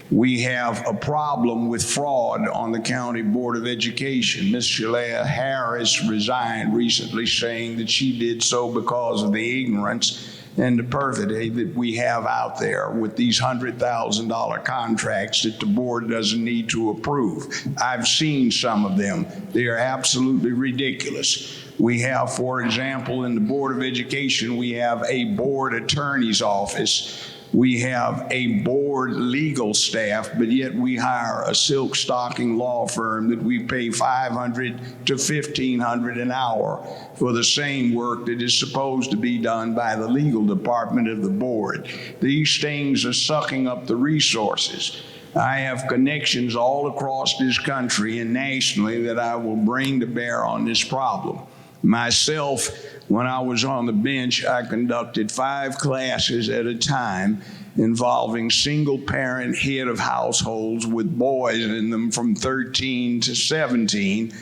D: We have a problem with fraud on the County Board of Education. Ms. Shalea Harris resigned recently, saying that she did so because of the ignorance and the perfidy that we have out there with these $100,000 contracts that the board doesn't need to approve. I've seen some of them. They are absolutely ridiculous. We have, for example, in the Board of Education, we have a board attorney's office. We have a board legal staff, but yet we hire a silk stocking law firm that we pay $500 to $1,500 an hour for the same work that is supposed to be done by the legal department of the board. These things are sucking up the resources. I have connections all across this country and nationally that I will bring to bear on this problem. Myself, when I was on the bench, I conducted 5 classes at a time involving single-parent head of households with boys in them from 13 to 17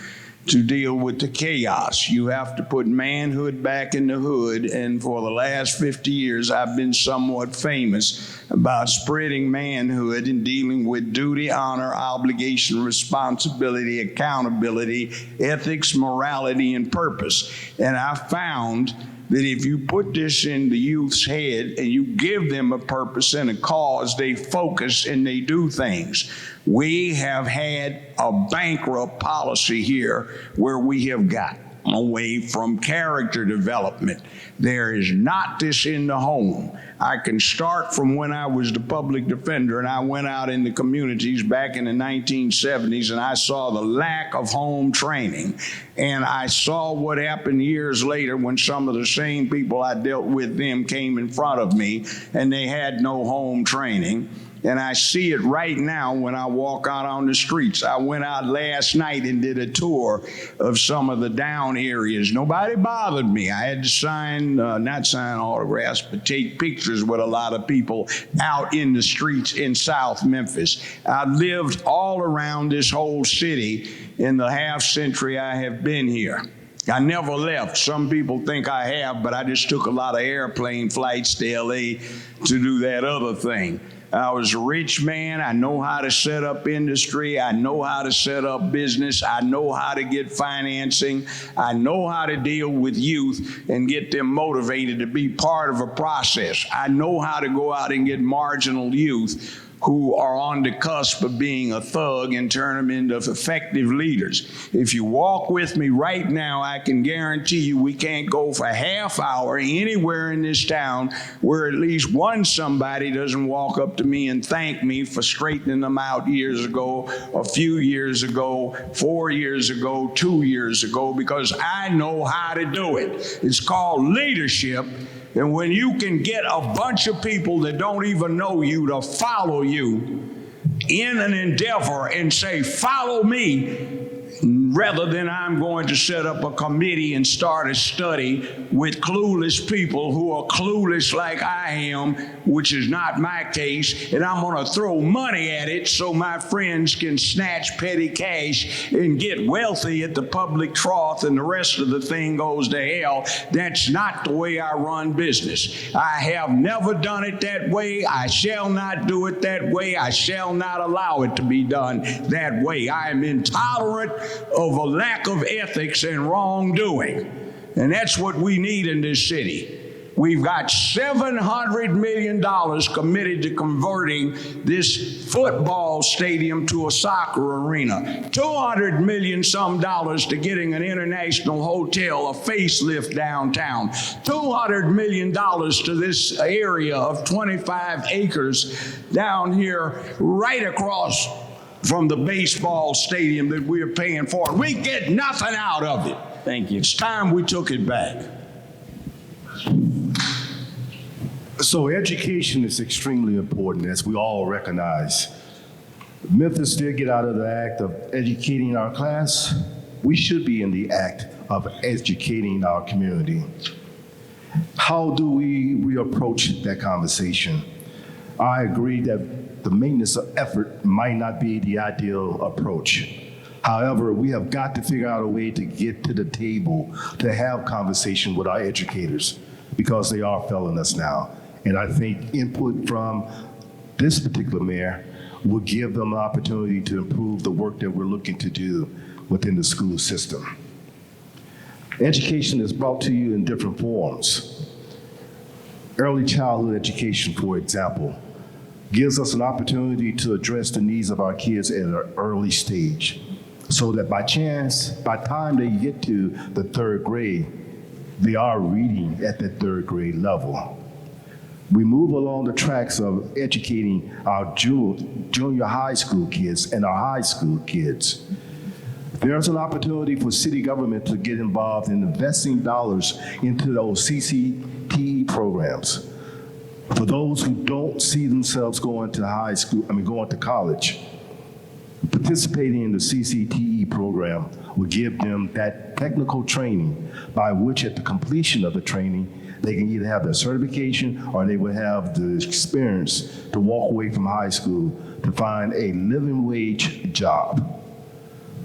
D: to deal with the chaos. You have to put manhood back in the hood, and for the last 50 years, I've been somewhat famous about spreading manhood and dealing with duty, honor, obligation, responsibility, accountability, ethics, morality, and purpose. And I found that if you put this in the youth's head and you give them a purpose and a cause, they focus and they do things. We have had a bankrupt policy here where we have got away from character development. There is not this in the home. I can start from when I was the public defender and I went out in the communities back in the 1970s and I saw the lack of home training. And I saw what happened years later when some of the same people I dealt with them came in front of me and they had no home training. And I see it right now when I walk out on the streets. I went out last night and did a tour of some of the down areas. Nobody bothered me. I had to not sign autographs, but take pictures with a lot of people out in the streets in South Memphis. I've lived all around this whole city in the half century I have been here. I never left. Some people think I have, but I just took a lot of airplane flights to LA to do that other thing. I was a rich man. I know how to set up industry. I know how to set up business. I know how to get financing. I know how to deal with youth and get them motivated to be part of a process. I know how to go out and get marginal youth who are on the cusp of being a thug and turn them into effective leaders. If you walk with me right now, I can guarantee you we can't go for half hour anywhere in this town where at least one somebody doesn't walk up to me and thank me for straightening them out years ago, a few years ago, 4 years ago, 2 years ago, because I know how to do it. It's called leadership. And when you can get a bunch of people that don't even know you to follow you in an endeavor and say, follow me, rather than I'm going to set up a committee and start a study with clueless people who are clueless like I am, which is not my case, and I'm going to throw money at it so my friends can snatch petty cash and get wealthy at the public trough and the rest of the thing goes to hell. That's not the way I run business. I have never done it that way. I shall not do it that way. I shall not allow it to be done that way. I am intolerant of a lack of ethics and wrongdoing. And that's what we need in this city. We've got $700 million committed to converting this football stadium to a soccer arena. $200 million some dollars to getting an international hotel, a facelift downtown. $200 million to this area of 25 acres down here right across from the baseball stadium that we're paying for. We get nothing out of it.
A: Thank you.
D: It's time we took it back.
H: So education is extremely important, as we all recognize. Memphis did get out of the act of educating our class. We should be in the act of educating our community. How do we approach that conversation? I agree that the maintenance of effort might not be the ideal approach. However, we have got to figure out a way to get to the table to have conversation with our educators because they are failing us now. And I think input from this particular mayor will give them an opportunity to improve the work that we're looking to do within the school system. Education is brought to you in different forms. Early childhood education, for example, gives us an opportunity to address the needs of our kids at an early stage so that by the time they get to the third grade, they are reading at that third grade level. We move along the tracks of educating our junior high school kids and our high school kids. There's an opportunity for city government to get involved in investing dollars into those CCTE programs. For those who don't see themselves going to college, participating in the CCTE program will give them that technical training by which at the completion of the training, they can either have their certification or they will have the experience to walk away from high school to find a living wage job.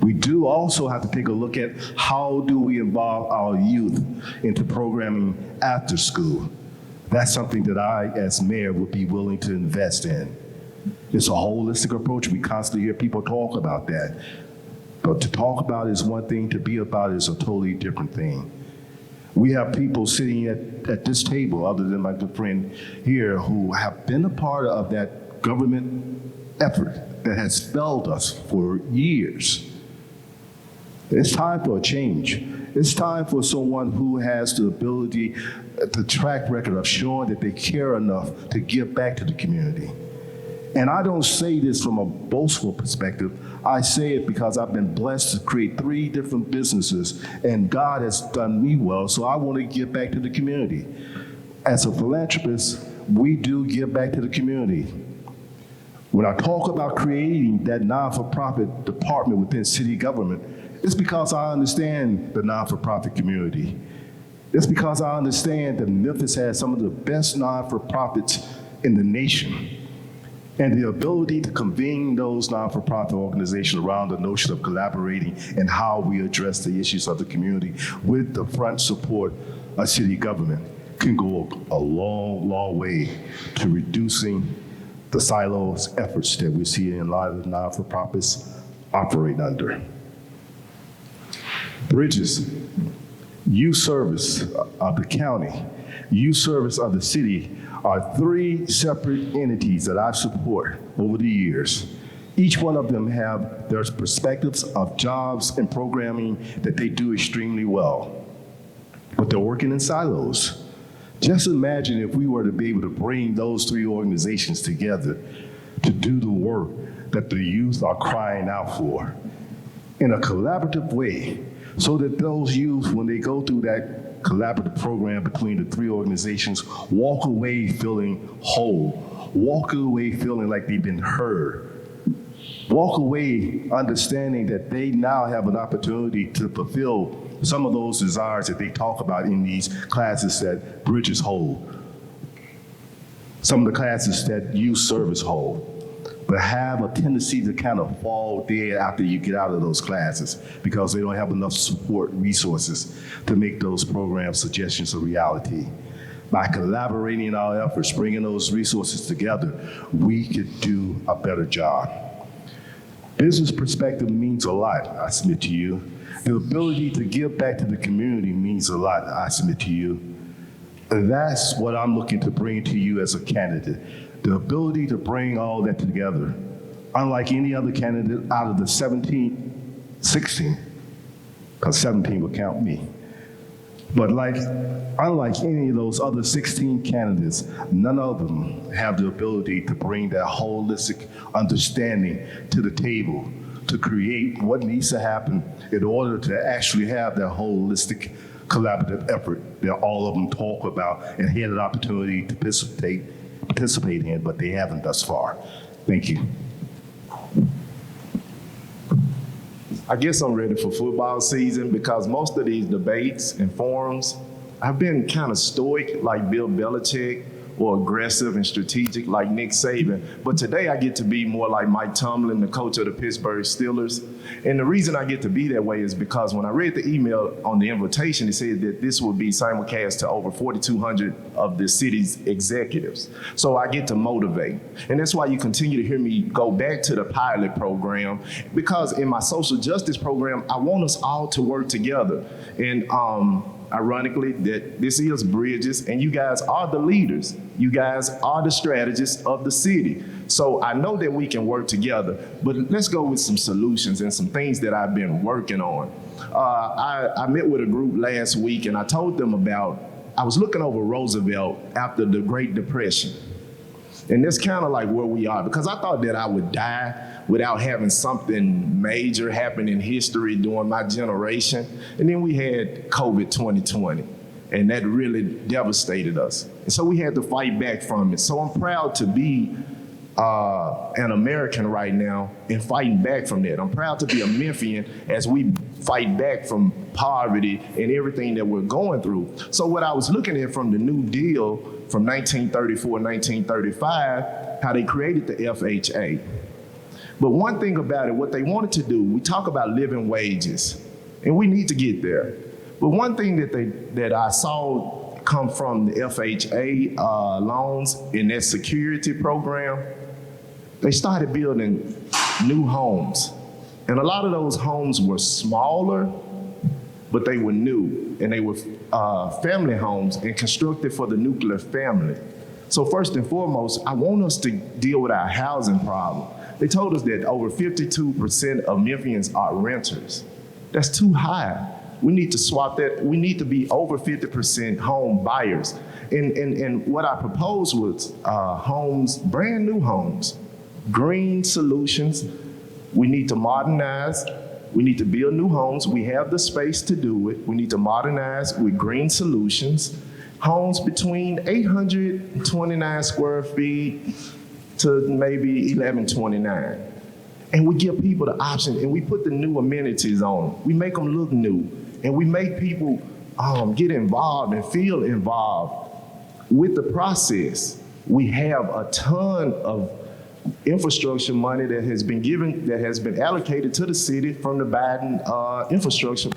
H: We do also have to take a look at how do we involve our youth into programming after school. That's something that I, as mayor, would be willing to invest in. It's a holistic approach. We constantly hear people talk about that. But to talk about is one thing, to be about is a totally different thing. We have people sitting at this table, other than my good friend here, who have been a part of that government effort that has failed us for years. It's time for a change. It's time for someone who has the ability, the track record of showing that they care enough to give back to the community. And I don't say this from a boastful perspective. I say it because I've been blessed to create 3 different businesses, and God has done me well, so I want to give back to the community. As a philanthropist, we do give back to the community. When I talk about creating that non-for-profit department within city government, it's because I understand the non-for-profit community. It's because I understand that Memphis has some of the best non-for-profits in the nation. And the ability to convene those non-for-profit organizations around the notion of collaborating and how we address the issues of the community with the front support of city government can go a long, long way to reducing the silos efforts that we see in a lot of the non-for-profits operate under. Bridges, youth service of the county, youth service of the city are 3 separate entities that I've supported over the years. Each one of them have their perspectives of jobs and programming that they do extremely well, but they're working in silos. Just imagine if we were to be able to bring those 3 organizations together to do the work that the youth are crying out for in a collaborative way, so that those youth, when they go through that collaborative program between the 3 organizations, walk away feeling whole, walk away feeling like they've been heard, walk away understanding that they now have an opportunity to fulfill some of those desires that they talk about in these classes that Bridges hold, some of the classes that youth service hold, but have a tendency to kind of fall dead after you get out of those classes because they don't have enough support resources to make those program suggestions a reality. By collaborating our efforts, bringing those resources together, we could do a better job. Business perspective means a lot, I submit to you. The ability to give back to the community means a lot, I submit to you. And that's what I'm looking to bring to you as a candidate. The ability to bring all that together, unlike any other candidate out of the 16, because 17 would count me. But unlike any of those other 16 candidates, none of them have the ability to bring that holistic understanding to the table to create what needs to happen in order to actually have that holistic collaborative effort that all of them talk about and had an opportunity to participate in, but they haven't thus far. Thank you.
C: I guess I'm ready for football season because most of these debates and forums, I've been kind of stoic like Bill Belichick or aggressive and strategic like Nick Saban. But today I get to be more like Mike Tomlin, the coach of the Pittsburgh Steelers. And the reason I get to be that way is because when I read the email on the invitation, it said that this would be simulcast to over 4,200 of the city's executives. So I get to motivate. And that's why you continue to hear me go back to the pilot program, because in my social justice program, I want us all to work together. And ironically, that this is Bridges, and you guys are the leaders. You guys are the strategists of the city. So I know that we can work together, but let's go with some solutions and some things that I've been working on. I met with a group last week, and I told them about, I was looking over Roosevelt after the Great Depression. And that's kind of like where we are, because I thought that I would die without having something major happen in history during my generation. And then we had COVID 2020, and that really devastated us. And so we had to fight back from it. So I'm proud to be an American right now and fighting back from that. I'm proud to be a Memphian as we fight back from poverty and everything that we're going through. So what I was looking at from the New Deal from 1934, 1935, how they created the FHA. But one thing about it, what they wanted to do, we talk about living wages, and we need to get there. But one thing that I saw come from the FHA loans in that security program, they started building new homes. And a lot of those homes were smaller, but they were new, and they were family homes and constructed for the nuclear family. So first and foremost, I want us to deal with our housing problem. They told us that over 52% of Memphians are renters. That's too high. We need to swap that. We need to be over 50% home buyers. And what I proposed was homes, brand new homes, green solutions. We need to modernize. We need to build new homes. We have the space to do it. We need to modernize with green solutions. Homes between 829 square feet to maybe 1129. And we give people the option, and we put the new amenities on them. We make them look new, and we make people get involved and feel involved with the process. We have a ton of infrastructure money that has been given, that has been allocated to the city from the Biden infrastructure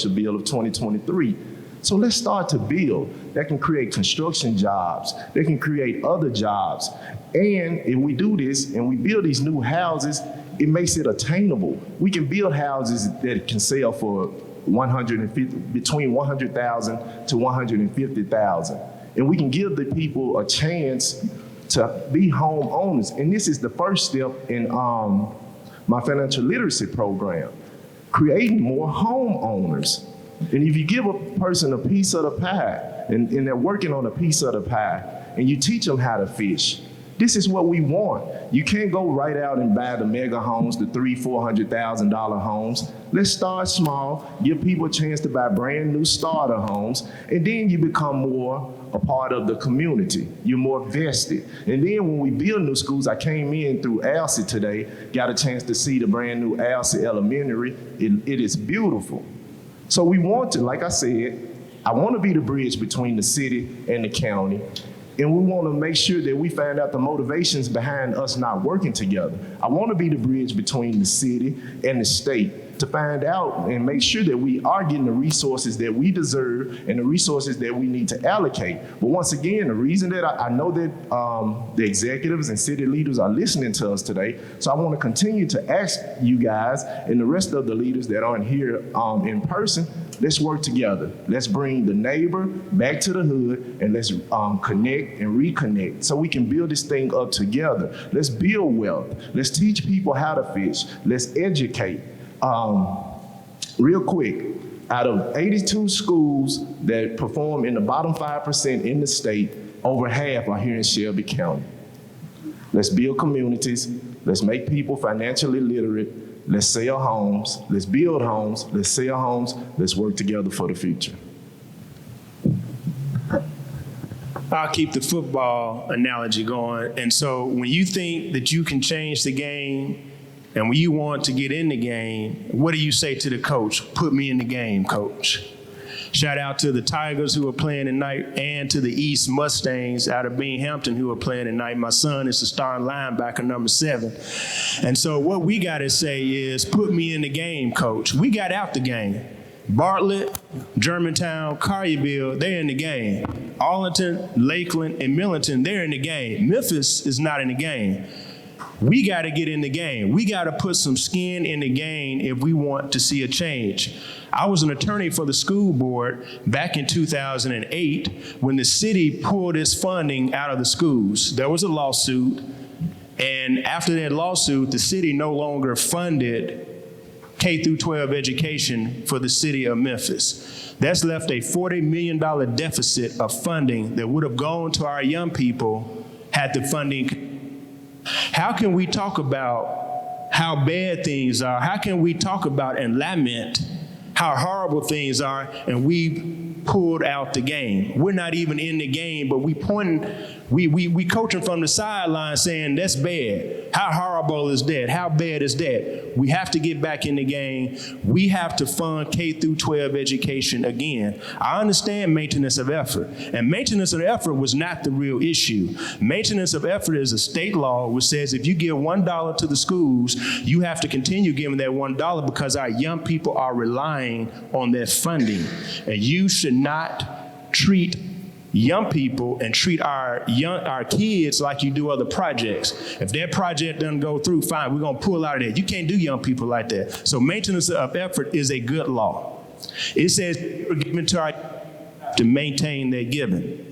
C: bill of 2023. So let's start to build. That can create construction jobs. That can create other jobs. And if we do this and we build these new houses, it makes it attainable. We can build houses that can sell for between $100,000 to $150,000. And we can give the people a chance to be homeowners. And this is the first step in my financial literacy program, creating more homeowners. And if you give a person a piece of the pie, and they're working on a piece of the pie, and you teach them how to fish, this is what we want. You can't go right out and buy the mega homes, the $300,000-$400,000 homes. Let's start small, give people a chance to buy brand new starter homes, and then you become more a part of the community. You're more vested. And then when we build new schools, I came in through Alsea today, got a chance to see the brand new Alsea Elementary. It is beautiful. So we want to, like I said, I want to be the bridge between the city and the county. And we want to make sure that we find out the motivations behind us not working together. I want to be the bridge between the city and the state to find out and make sure that we are getting the resources that we deserve and the resources that we need to allocate. But once again, the reason that I know that the executives and city leaders are listening to us today, so I want to continue to ask you guys and the rest of the leaders that aren't here in person, let's work together. Let's bring the neighbor back to the hood, and let's connect and reconnect so we can build this thing up together. Let's build wealth. Let's teach people how to fish. Let's educate. Real quick, out of 82 schools that perform in the bottom 5% in the state, over half are here in Shelby County. Let's build communities. Let's make people financially literate. Let's sell homes. Let's build homes. Let's sell homes. Let's work together for the future.
E: I'll keep the football analogy going. And so when you think that you can change the game, and when you want to get in the game, what do you say to the coach? Put me in the game, coach. Shout out to the Tigers who are playing tonight and to the East Mustangs out of Binghamton who are playing tonight. My son is the starting linebacker, number 7. And so what we got to say is, put me in the game, coach. We got out the game. Bartlett, Germantown, Collierville, they're in the game. Arlington, Lakeland, and Millington, they're in the game. Memphis is not in the game. We got to get in the game. We got to put some skin in the game if we want to see a change. I was an attorney for the school board back in 2008 when the city pulled its funding out of the schools. There was a lawsuit, and after that lawsuit, the city no longer funded K through 12 education for the city of Memphis. That's left a $40 million deficit of funding that would have gone to our young people had the funding. How can we talk about how bad things are? How can we talk about and lament how horrible things are, and we pulled out the game? We're not even in the game, but we coaching from the sideline saying that's bad. How horrible is that? How bad is that? We have to get back in the game. We have to fund K through 12 education again. I understand maintenance of effort, and maintenance of effort was not the real issue. Maintenance of effort is a state law which says if you give $1 to the schools, you have to continue giving that $1 because our young people are relying on that funding. And you should not treat young people and treat our kids like you do other projects. If that project doesn't go through, fine, we're gonna pull out of that. You can't do young people like that. So maintenance of effort is a good law. It says we're given to our to maintain their giving.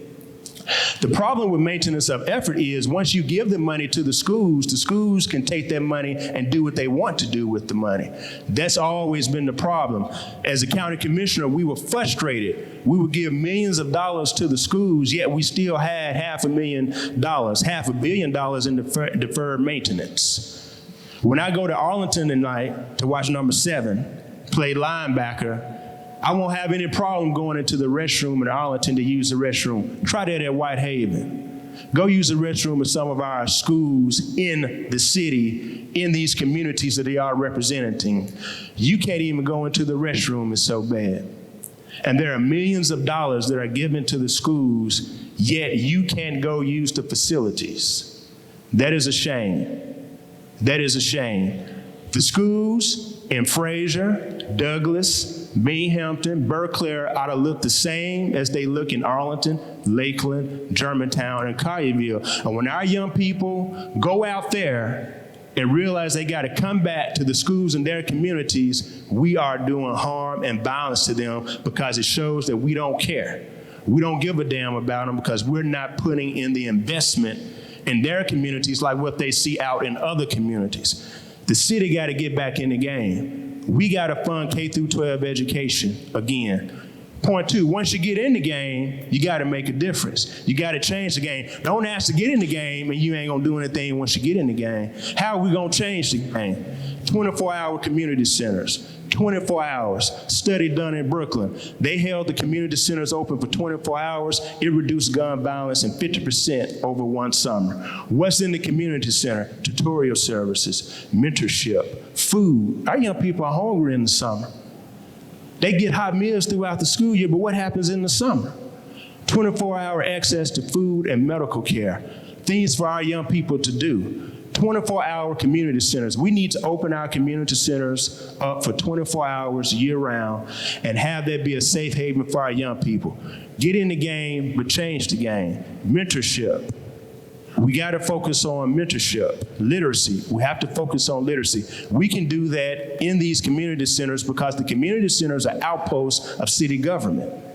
E: The problem with maintenance of effort is once you give the money to the schools can take that money and do what they want to do with the money. That's always been the problem. As a county commissioner, we were frustrated. We would give millions of dollars to the schools, yet we still had $500 million in deferred maintenance. When I go to Arlington tonight to watch number 7 play linebacker, I won't have any problem going into the restroom in Arlington to use the restroom. Try that at Whitehaven. Go use the restroom at some of our schools in the city, in these communities that they are representing. You can't even go into the restroom, it's so bad. And there are millions of dollars that are given to the schools, yet you can't go use the facilities. That is a shame. That is a shame. The schools in Fraser, Douglas, Binghamton, Berkeley ought to look the same as they look in Arlington, Lakeland, Germantown, and Collierville. And when our young people go out there and realize they got to come back to the schools in their communities, we are doing harm and violence to them because it shows that we don't care. We don't give a damn about them because we're not putting in the investment in their communities like what they see out in other communities. The city got to get back in the game. We got to fund K through 12 education again. Point 2, once you get in the game, you got to make a difference. You got to change the game. Don't ask to get in the game and you ain't going to do anything once you get in the game. How are we going to change the game? 24-hour community centers. 24 hours. Study done in Brooklyn. They held the community centers open for 24 hours. It reduced gun violence in 50% over one summer. What's in the community center? Tutorial services, mentorship, food. Our young people are hungry in the summer. They get hot meals throughout the school year, but what happens in the summer? 24-hour access to food and medical care. Things for our young people to do. 24-hour community centers. We need to open our community centers up for 24 hours year-round and have that be a safe haven for our young people. Get in the game, but change the game. Mentorship. We got to focus on mentorship. Literacy. We have to focus on literacy. We can do that in these community centers because the community centers are outposts of city government.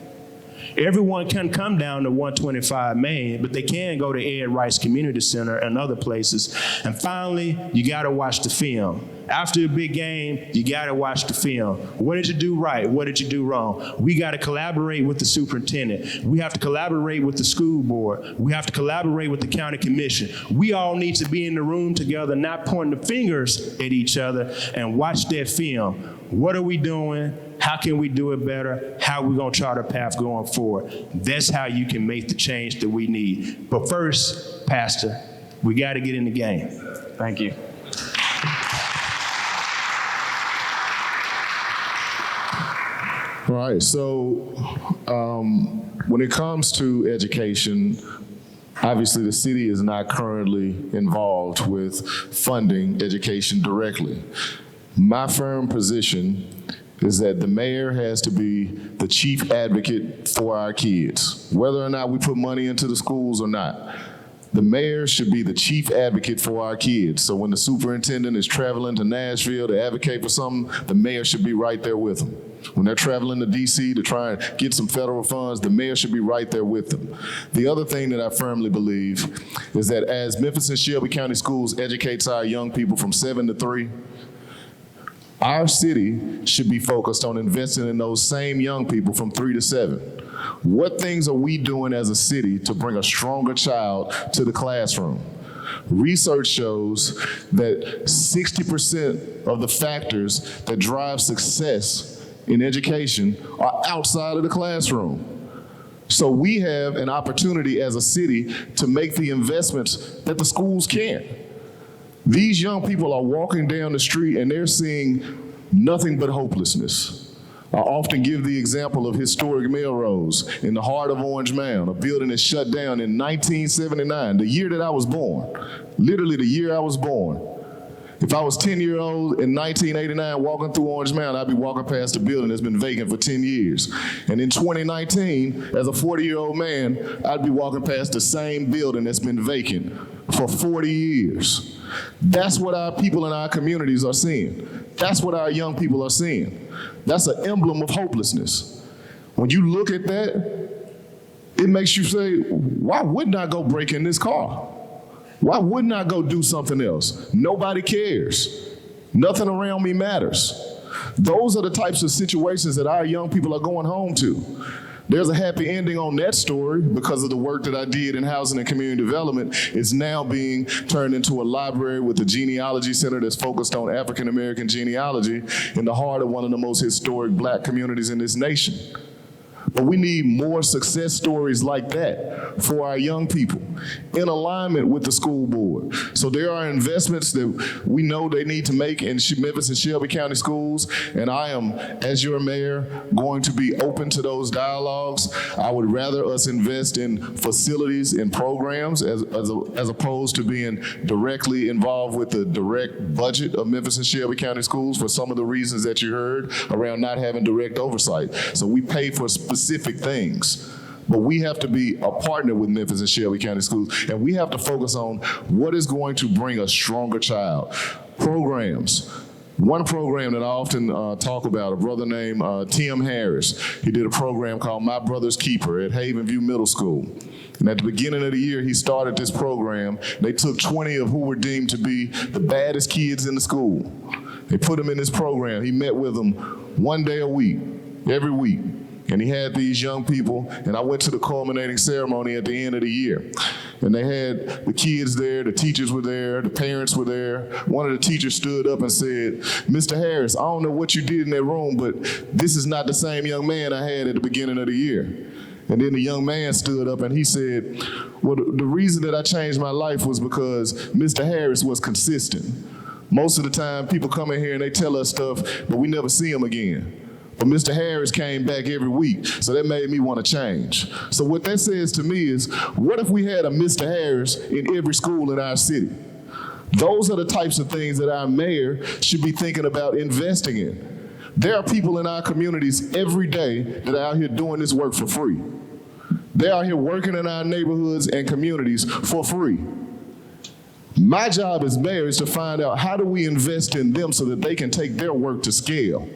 E: Everyone can come down to 125 Main, but they can go to Ed Rice Community Center and other places. And finally, you got to watch the film. After a big game, you got to watch the film. What did you do right? What did you do wrong? We got to collaborate with the superintendent. We have to collaborate with the school board. We have to collaborate with the county commission. We all need to be in the room together, not pointing the fingers at each other, and watch that film. What are we doing? How can we do it better? How are we going to chart a path going forward? That's how you can make the change that we need. But first, Pastor, we got to get in the game.
A: Thank you.
F: All right, so when it comes to education, obviously the city is not currently involved with funding education directly. My firm position is that the mayor has to be the chief advocate for our kids, whether or not we put money into the schools or not. The mayor should be the chief advocate for our kids. So when the superintendent is traveling to Nashville to advocate for something, the mayor should be right there with them. When they're traveling to DC to try and get some federal funds, the mayor should be right there with them. The other thing that I firmly believe is that as Memphis and Shelby County Schools educates our young people from 7 to 3, our city should be focused on investing in those same young people from 3 to 7. What things are we doing as a city to bring a stronger child to the classroom? Research shows that 60% of the factors that drive success in education are outside of the classroom. So we have an opportunity as a city to make the investments that the schools can't. These young people are walking down the street and they're seeing nothing but hopelessness. I often give the example of historic Melrose in the heart of Orange Mound, a building that shut down in 1979, the year that I was born, literally the year I was born. If I was 10-year-old in 1989 walking through Orange Mountain, I'd be walking past a building that's been vacant for 10 years. And in 2019, as a 40-year-old man, I'd be walking past the same building that's been vacant for 40 years. That's what our people in our communities are seeing. That's what our young people are seeing. That's an emblem of hopelessness. When you look at that, it makes you say, why wouldn't I go break in this car? Why wouldn't I go do something else? Nobody cares. Nothing around me matters. Those are the types of situations that our young people are going home to. There's a happy ending on that story because of the work that I did in housing and community development. It's now being turned into a library with a genealogy center that's focused on African American genealogy in the heart of one of the most historic Black communities in this nation. But we need more success stories like that for our young people in alignment with the school board. So there are investments that we know they need to make in Memphis and Shelby County schools, and I am, as your mayor, going to be open to those dialogues. I would rather us invest in facilities and programs as opposed to being directly involved with the direct budget of Memphis and Shelby County schools for some of the reasons that you heard around not having direct oversight. So we pay for specific things, but we have to be a partner with Memphis and Shelby County schools, and we have to focus on what is going to bring a stronger child. Programs. One program that I often talk about, a brother named Tim Harris, he did a program called My Brother's Keeper at Havenview Middle School. And at the beginning of the year, he started this program. They took 20 of who were deemed to be the baddest kids in the school. They put them in this program. He met with them one day a week, every week. And he had these young people, and I went to the culminating ceremony at the end of the year. And they had the kids there, the teachers were there, the parents were there. One of the teachers stood up and said, Mr. Harris, I don't know what you did in that room, but this is not the same young man I had at the beginning of the year. And then the young man stood up and he said, well, the reason that I changed my life was because Mr. Harris was consistent. Most of the time, people come in here and they tell us stuff, but we never see them again. But Mr. Harris came back every week, so that made me want to change. So what that says to me is, what if we had a Mr. Harris in every school in our city? Those are the types of things that our mayor should be thinking about investing in. There are people in our communities every day that are out here doing this work for free. They're out here working in our neighborhoods and communities for free. My job as mayor is to find out how do we invest in them so that they can take their work to scale.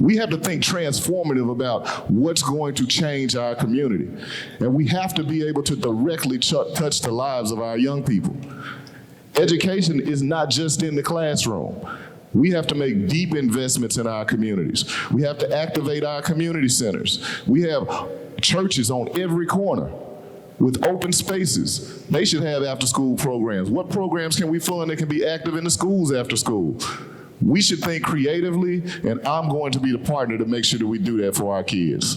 F: We have to think transformative about what's going to change our community. And we have to be able to directly touch the lives of our young people. Education is not just in the classroom. We have to make deep investments in our communities. We have to activate our community centers. We have churches on every corner with open spaces. They should have after-school programs. What programs can we fund that can be active in the schools after school? We should think creatively, and I'm going to be the partner to make sure that we do that for our kids.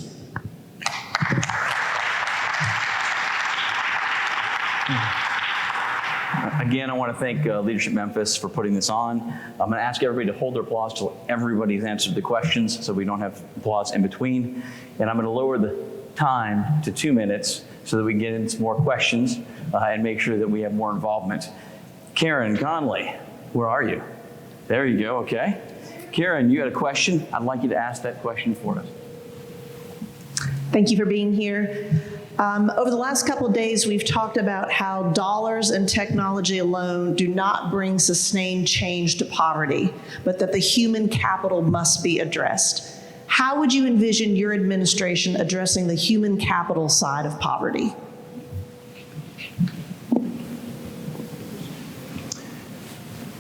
A: Again, I want to thank Leadership Memphis for putting this on. I'm going to ask everybody to hold their applause till everybody's answered the questions so we don't have applause in between. And I'm going to lower the time to 2 minutes so that we can get into more questions and make sure that we have more involvement. Karen Conley, where are you? There you go, okay. Karen, you had a question. I'd like you to ask that question for us.
J: Thank you for being here. Over the last couple of days, we've talked about how dollars and technology alone do not bring sustained change to poverty, but that the human capital must be addressed. How would you envision your administration addressing the human capital side of poverty?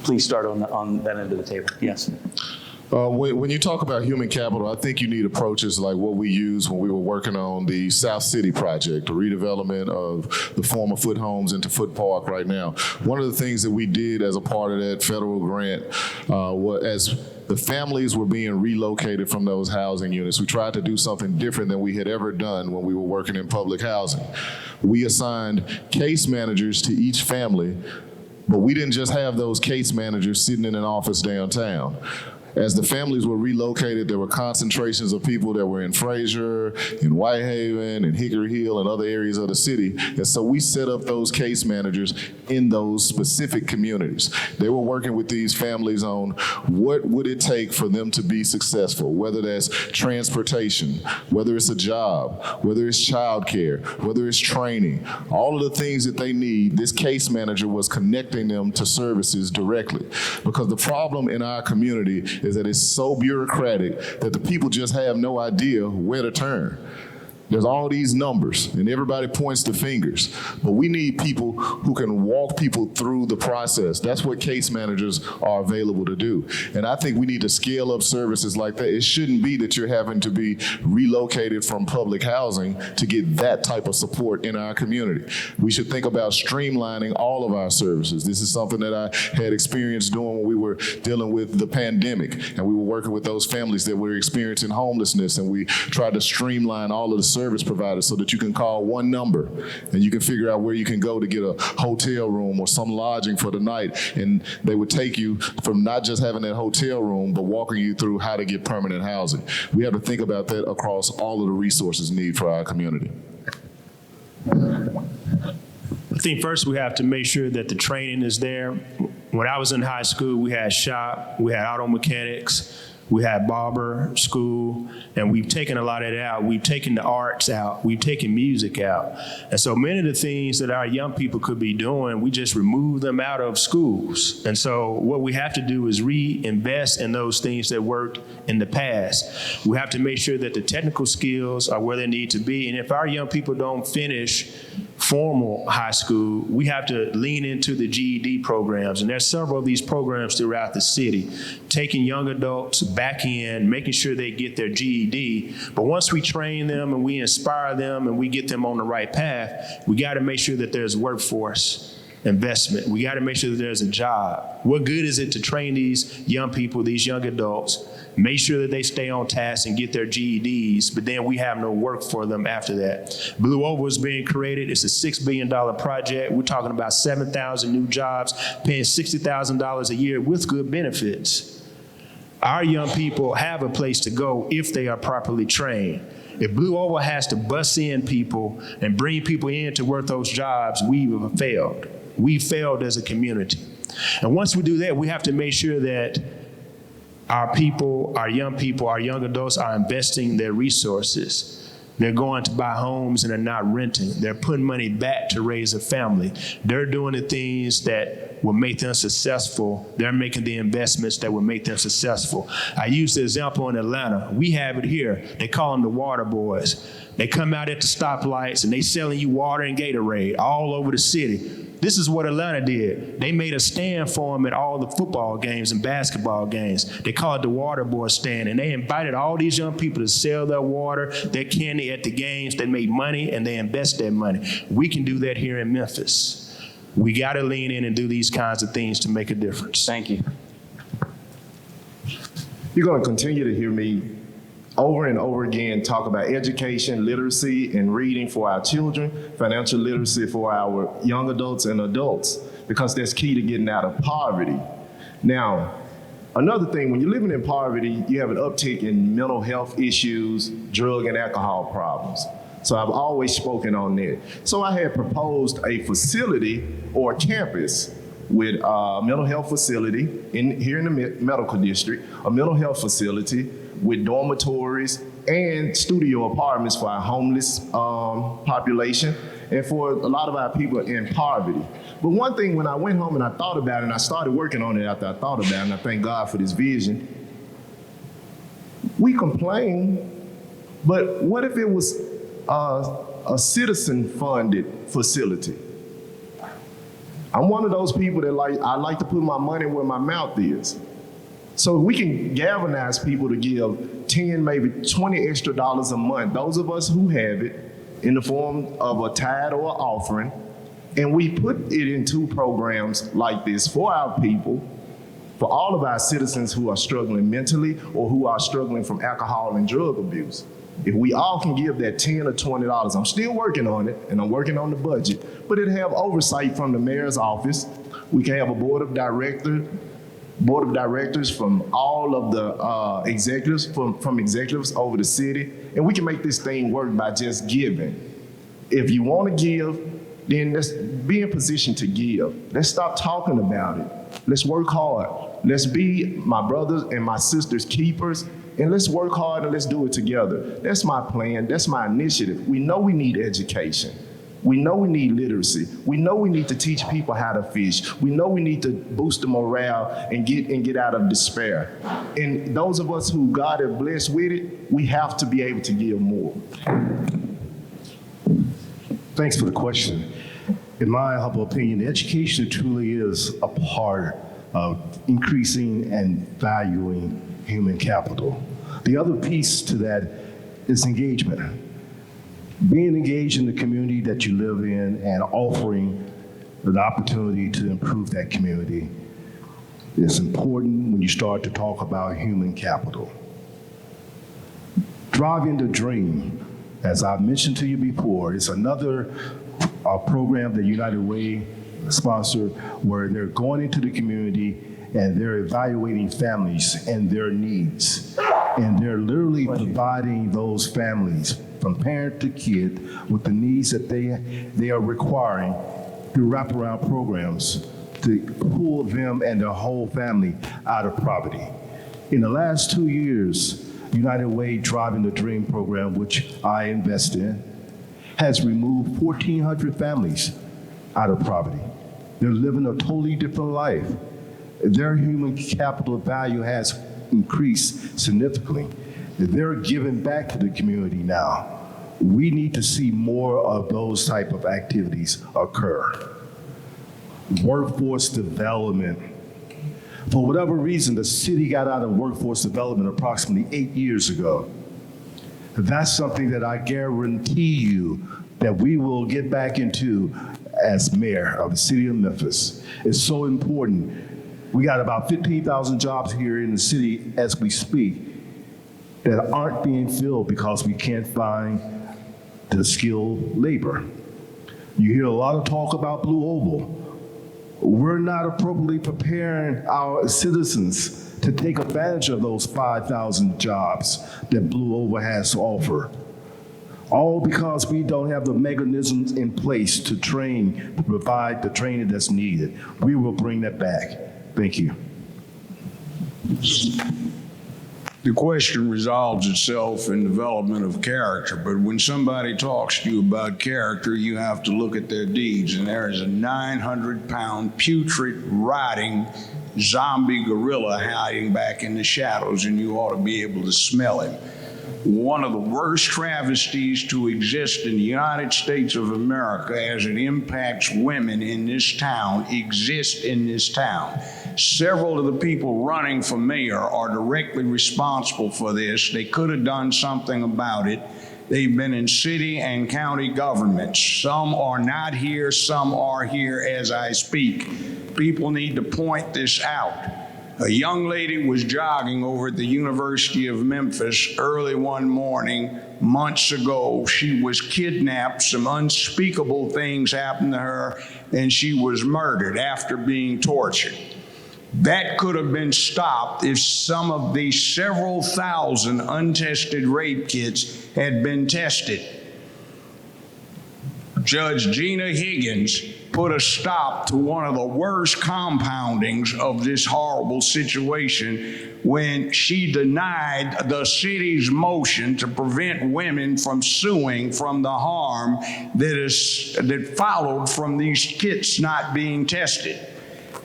A: Please start on that end of the table. Yes.
F: When you talk about human capital, I think you need approaches like what we used when we were working on the South City project, the redevelopment of the former Foot Homes into Foot Park right now. One of the things that we did as a part of that federal grant was as the families were being relocated from those housing units, we tried to do something different than we had ever done when we were working in public housing. We assigned case managers to each family, but we didn't just have those case managers sitting in an office downtown. As the families were relocated, there were concentrations of people that were in Fraser, in Whitehaven, in Hickory Hill, and other areas of the city. And so we set up those case managers in those specific communities. They were working with these families on what would it take for them to be successful, whether that's transportation, whether it's a job, whether it's childcare, whether it's training, all of the things that they need. This case manager was connecting them to services directly. Because the problem in our community is that it's so bureaucratic that the people just have no idea where to turn. There's all these numbers, and everybody points the fingers. But we need people who can walk people through the process. That's what case managers are available to do. And I think we need to scale up services like that. It shouldn't be that you're having to be relocated from public housing to get that type of support in our community. We should think about streamlining all of our services. This is something that I had experience doing when we were dealing with the pandemic, and we were working with those families that were experiencing homelessness, and we tried to streamline all of the service providers so that you can call one number and you can figure out where you can go to get a hotel room or some lodging for the night. And they would take you from not just having that hotel room, but walking you through how to get permanent housing. We have to think about that across all of the resources needed for our community.
E: I think first we have to make sure that the training is there. When I was in high school, we had shop, we had auto mechanics, we had barber school, and we've taken a lot of that out. We've taken the arts out. We've taken music out. And so many of the things that our young people could be doing, we just remove them out of schools. And so what we have to do is reinvest in those things that worked in the past. We have to make sure that the technical skills are where they need to be. And if our young people don't finish formal high school, we have to lean into the GED programs. And there's several of these programs throughout the city, taking young adults back in, making sure they get their GED. But once we train them and we inspire them and we get them on the right path, we got to make sure that there's workforce investment. We got to make sure that there's a job. What good is it to train these young people, these young adults, make sure that they stay on task and get their GEDs, but then we have no work for them after that? Blue Oval is being created. It's a $6 billion project. We're talking about 7,000 new jobs, paying $60,000 a year with good benefits. Our young people have a place to go if they are properly trained. If Blue Oval has to bus in people and bring people in to work those jobs, we have failed. We failed as a community. And once we do that, we have to make sure that our people, our young adults are investing their resources. They're going to buy homes and they're not renting. They're putting money back to raise a family. They're doing the things that will make them successful. They're making the investments that will make them successful. I used the example in Atlanta. We have it here. They call them the water boys. They come out at the stoplights and they selling you water and Gatorade all over the city. This is what Atlanta did. They made a stand for them at all the football games and basketball games. They call it the water boy stand, and they invited all these young people to sell their water, their candy at the games. They made money and they invest their money. We can do that here in Memphis. We got to lean in and do these kinds of things to make a difference.
A: Thank you.
C: You're going to continue to hear me over and over again talk about education, literacy, and reading for our children, financial literacy for our young adults and adults, because that's key to getting out of poverty. Now, another thing, when you're living in poverty, you have an uptick in mental health issues, drug and alcohol problems. So I've always spoken on that. So I had proposed a facility or a campus with a mental health facility here in the medical district, a mental health facility with dormitories and studio apartments for our homeless population and for a lot of our people in poverty. But one thing, when I went home and I thought about it, and I started working on it after I thought about it, and I thank God for this vision, we complain, but what if it was a citizen-funded facility? I'm one of those people that I like to put my money where my mouth is. So we can galvanize people to give 10, maybe 20 extra dollars a month, those of us who have it, in the form of a tithe or an offering, and we put it into programs like this for our people, for all of our citizens who are struggling mentally or who are struggling from alcohol and drug abuse. If we all can give that $10 or $20, I'm still working on it, and I'm working on the budget, but it'll have oversight from the mayor's office. We can have a board of directors board of directors, from all of the executives, from executives over the city, and we can make this thing work by just giving. If you want to give, then let's be in position to give. Let's stop talking about it. Let's work hard. Let's be my brothers and my sisters' keepers, and let's work hard and let's do it together. That's my plan. That's my initiative. We know we need education. We know we need literacy. We know we need to teach people how to fish. We know we need to boost the morale and get out of despair. And those of us who God has blessed with it, we have to be able to give more.
H: Thanks for the question. In my humble opinion, education truly is a part of increasing and valuing human capital. The other piece to that is engagement. Being engaged in the community that you live in and offering the opportunity to improve that community is important when you start to talk about human capital. Driving the Dream, as I've mentioned to you before, is another program that United Way sponsored where they're going into the community and they're evaluating families and their needs. And they're literally providing those families from parent to kid with the needs that they are requiring through wraparound programs to pull them and their whole family out of poverty. In the last 2 years, United Way Driving the Dream program, which I invest in, has removed 1,400 families out of poverty. They're living a totally different life. Their human capital value has increased significantly. They're giving back to the community now. We need to see more of those type of activities occur. Workforce development. For whatever reason, the city got out of workforce development approximately 8 years ago. That's something that I guarantee you that we will get back into as mayor of the city of Memphis. It's so important. We got about 15,000 jobs here in the city as we speak that aren't being filled because we can't find the skilled labor. You hear a lot of talk about Blue Oval. We're not appropriately preparing our citizens to take advantage of those 5,000 jobs that Blue Oval has to offer. All because we don't have the mechanisms in place to train, to provide the training that's needed. We will bring that back. Thank you.
D: The question resolves itself in development of character, but when somebody talks to you about character, you have to look at their deeds, and there is a 900-pound putrid, rotting zombie gorilla hiding back in the shadows, and you ought to be able to smell him. One of the worst travesties to exist in the United States of America as it impacts women in this town exists in this town. Several of the people running for mayor are directly responsible for this. They could have done something about it. They've been in city and county governments. Some are not here, some are here as I speak. People need to point this out. A young lady was jogging over at the University of Memphis early one morning months ago. She was kidnapped. Some unspeakable things happened to her, and she was murdered after being tortured. That could have been stopped if some of the several thousand untested rape kits had been tested. Judge Gina Higgins put a stop to one of the worst compoundings of this horrible situation when she denied the city's motion to prevent women from suing from the harm that followed from these kits not being tested.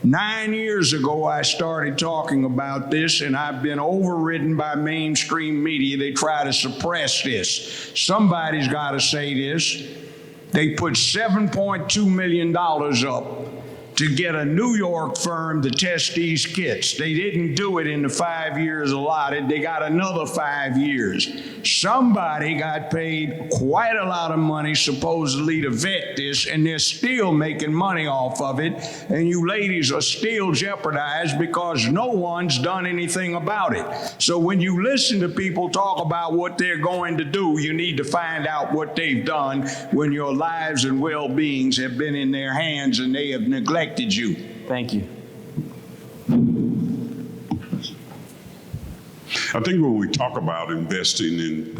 D: 9 years ago, I started talking about this, and I've been overridden by mainstream media. They try to suppress this. Somebody's got to say this. They put $7.2 million up to get a New York firm to test these kits. They didn't do it in the 5 years allotted. They got another 5 years. Somebody got paid quite a lot of money supposedly to vet this, and they're still making money off of it. And you ladies are still jeopardized because no one's done anything about it. So when you listen to people talk about what they're going to do, you need to find out what they've done when your lives and well-beings have been in their hands and they have neglected you.
A: Thank you.
B: I think when we talk about investing in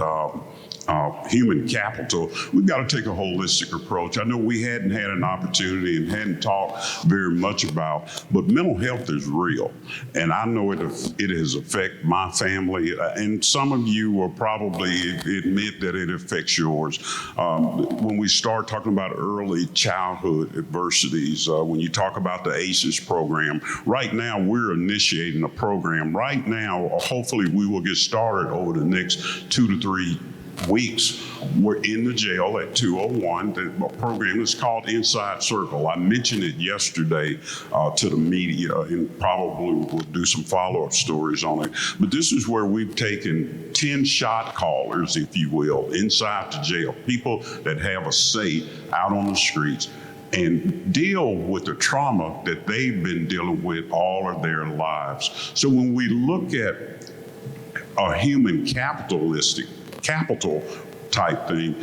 B: human capital, we've got to take a holistic approach. I know we hadn't had an opportunity and hadn't talked very much about, but mental health is real. And I know it has affected my family, and some of you will probably admit that it affects yours. When we start talking about early childhood adversities, when you talk about the ACEs program, right now we're initiating a program. Right now, hopefully we will get started over the next 2 to 3 weeks. We're in the jail at 201. The program is called Inside Circle. I mentioned it yesterday to the media, and probably we'll do some follow-up stories on it. But this is where we've taken 10 shot callers, if you will, inside the jail, people that have a say out on the streets, and deal with the trauma that they've been dealing with all of their lives. So when we look at a human capital type thing,